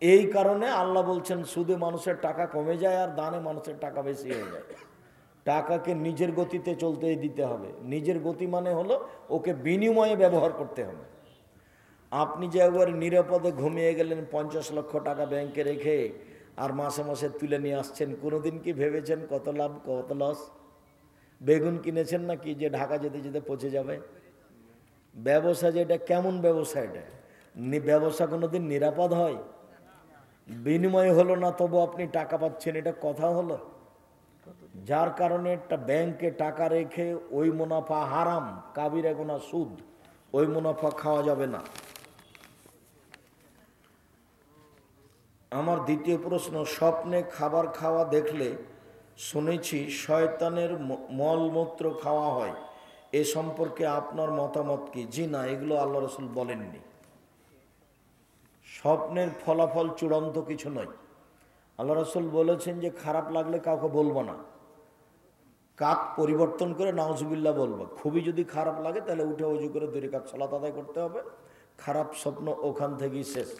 এই কারণে আল্লাহ বলছেন সুদে মানুষের টাকা কমে যায় আর দানে মানুষের টাকা বেশি হয়ে যায়। টাকাকে নিজের গতিতে চলতে দিতে হবে। নিজের গতি মানে হলো ওকে বিনিময়ে ব্যবহার করতে হবে। আপনি যে একবার নিরাপদে ঘুমিয়ে গেলেন 50 লক্ষ টাকা ব্যাংকে রেখে, আর মাসে মাসে তুলে নিয়ে আসছেন, কোনোদিন কি ভেবেছেন কত লাভ কত লস? বেগুন কিনেছেন না কি যে ঢাকা যেতে যেতে পচে যাবে? ব্যবসা যে এটা কেমন ব্যবসা? এটা ব্যবসা কোনোদিন নিরাপদ হয়? বিনিময় হলো না তবু আপনি টাকা পাচ্ছেন, এটা কথা হলো? যার কারণে একটা ব্যাংকে টাকা রেখে ওই মুনাফা হারাম, কাবিরা গুনাহ সুদ, ওই মুনাফা খাওয়া যাবে না। আমার দ্বিতীয় প্রশ্ন, স্বপ্নে খাবার খাওয়া দেখলে শুনেছি শয়তানের মলমূত্র খাওয়া হয়, এ সম্পর্কে আপনার মতামত কি? জি না, এগুলো আল্লাহ রাসূল বলেননি। স্বপ্নের ফলাফল চূড়ান্ত কিছু নয়। আল্লাহ রাসূল বলেছেন যে খারাপ লাগলে কাউকে বলবো না, কাত পরিবর্তন করে নাউজুবিল্লাহ বলবো। খুবই যদি খারাপ লাগে তাহলে উঠে ওযু করে 2 রাকাত সালাত আদায় করতে হবে, খারাপ স্বপ্ন ওখান থেকেই শেষ।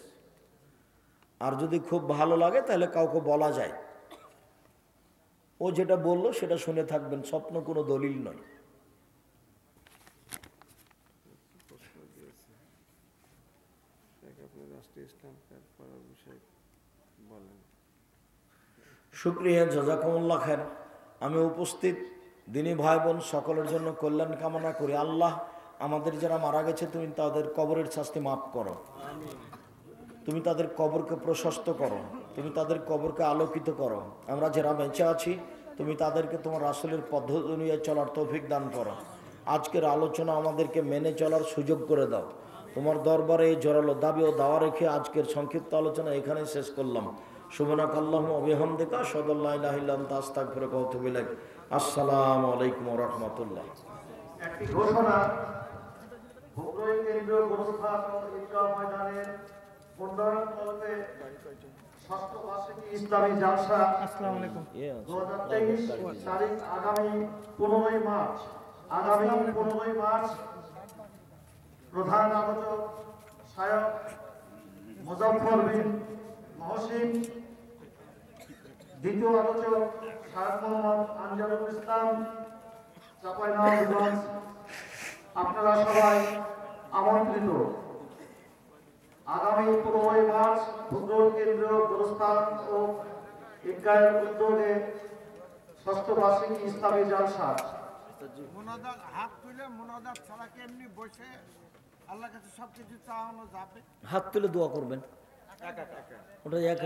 আর যদি খুব ভালো লাগে তাহলে কাউকে বলা যায়, ও যেটা বললো সেটা শুনে থাকবেন, স্বপ্ন কোনো দলিল নয়। শুকরিয়া, জাযাকুমুল্লাহ খায়ের। আমি উপস্থিত দিনী ভাই বোন সকলের জন্য কল্যাণ কামনা করি। আল্লাহ আমাদের যারা মারা গেছে তুমি তাদের কবরের শাস্তি মাফ করো, তুমি তাদের কবরকে প্রশস্ত করো, তুমি তাদের কবরকে আলোকিত করো। আমরা যারা বেঁচে আছি তুমি তাদেরকে তোমার রাসূলের পদ্ধতি অনুযায়ী চলার তৌফিক দান করো। আজকের আলোচনা আমাদেরকে মেনে চলার সুযোগ করে দাও। তোমার দরবারে এই জোরালো দাবি ও দাওয়া রেখে আজকের সংক্ষিপ্ত আলোচনা এখানেই শেষ করলাম। সুবহানাকাল্লাহুম্মা ওয়া বিহামদিকা আশহাদু আল্লা ইলাহা ইল্লা আনতা আস্তাগফিরুকা ওয়া আতুবু ইলাইক। আসসালামু আলাইকুম ওয়া রাহমাতুল্লাহ। একটি ঘোষণা, ভোগরই কেন্দ্রীয় গোরস্থান ও ঈদগাহ ময়দানের উন্নয়ন কল্পে ষষ্ঠ বার্ষিকী ইসলামী জালসা 2023 তারিখ আগামী 15 মার্চ। আগামী 15 মার্চ প্রধান আলোচক শায়খ মুজাফফর বিন মহসিন, দ্বিতীয় আলোচক শায়খ মোহাম্মদ আনজারুল ইসলাম, চাঁপাইনবাবগঞ্জ আপনারা সবাই আমন্ত্রিত। আগামী 15 মার্চ ভূগোল কেন্দ্রীয় গোরস্থান ও ঈদগাহের উদ্যোগে ষষ্ঠ বার্ষিক ইসলামী জালসা। মোনাজাত হাত তুলে মোনাজাত ছাড়া কি এমনি বসে আল্লাহর কাছে সবকিছু চাওয়ানো যাবে? হাত তুলে দোয়া করবেন, ওটা এক